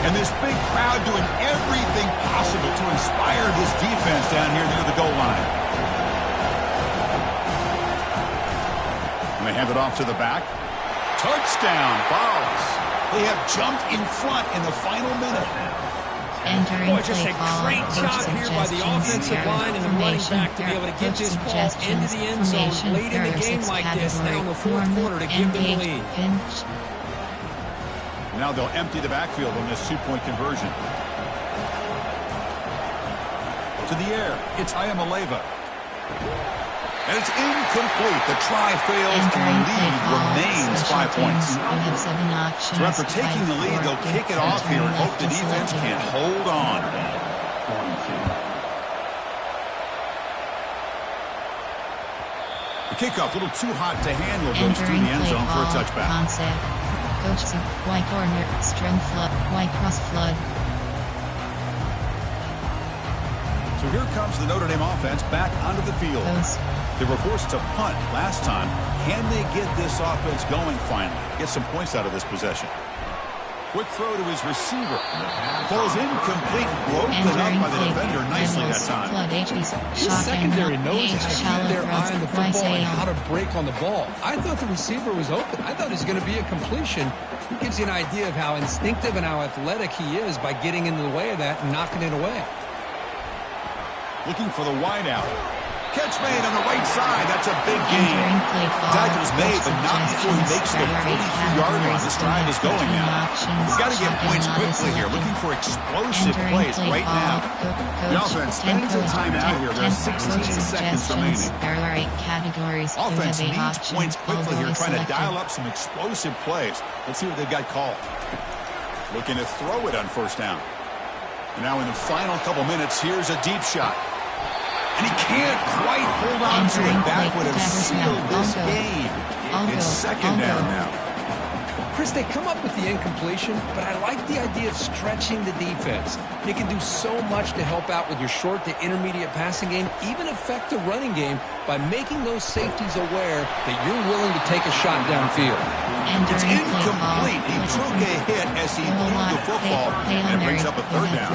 And this big crowd doing everything possible to inspire this defense down here near the goal line. And they hand it off to the back. Touchdown, Vols. They have jumped in front in the final minute. Boy, just a great job here by the offensive line and the running back to be able to get this ball into the end zone late in the game like this, now in the 4th quarter to give them the lead. Now they'll empty the backfield on this 2-point conversion. To the air, it's Iamaleava. And it's incomplete. The try fails and the lead remains 5 points. So after taking the lead, they'll kick it off here and hope the defense can hold on. The kickoff, a little too hot to handle, goes through the end zone for a touchback. Coach Y corner, string flood, Y cross flood. So So here comes the Notre Dame offense back onto the field. They were forced to punt last time. Can they get this offense going finally? Get some points out of this possession. Quick throw to his receiver. Falls incomplete. Broken up by the defender nicely that time. His secondary knows how to keep their eye on the football and how to break on the ball. I thought the receiver was open. I thought it was going to be a completion. It gives you an idea of how instinctive and how athletic he is by getting into the way of that and knocking it away. Looking for the wide out. Catch made on the right side. That's a big gain. Tackle's made, but not before he makes the 43-yard line. This drive is going now. We've got to get points quickly here. Looking for explosive plays right now. The offense spends some time out here. There's 16 seconds remaining. Offense needs points quickly here, trying to dial up some explosive plays. Let's see what they've got called. Looking to throw it on first down. And now in the final couple minutes, here's a deep shot. And he can't quite hold on to it. That would have sealed this game. It's second down now. Chris, they come up with the incompletion, but I like the idea of stretching the defense. They can do so much to help out with your short to intermediate passing game, even affect the running game by making those safeties aware that you're willing to take a shot downfield. It's incomplete. He took a hit as he threw the football, and it brings up a third down.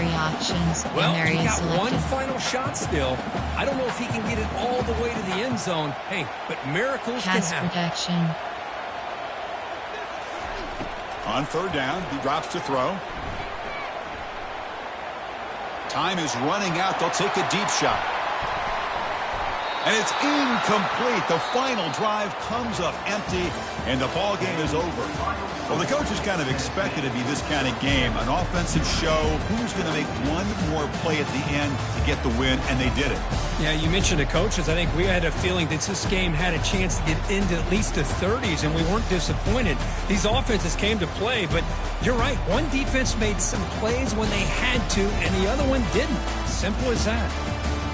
Well, he got one final shot still. I don't know if he can get it all the way to the end zone. Hey, but miracles can happen. On third down, he drops to throw. Time is running out. They'll take a deep shot. And it's incomplete. The final drive comes up empty, and the ball game is over. Well, the coaches kind of expected it to be this kind of game, an offensive show. Who's going to make one more play at the end to get the win, and they did it. Yeah, you mentioned the coaches. I think we had a feeling that this game had a chance to get into at least the 30s, and we weren't disappointed. These offenses came to play, but you're right. One defense made some plays when they had to, and the other one didn't. Simple as that.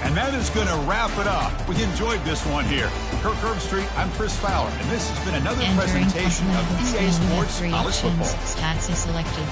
And that is going to wrap it up. We enjoyed this one here. Kirk Herbstreit, I'm Chris Fowler, and this has been another presentation of EA Sports College Football. Stats is selected.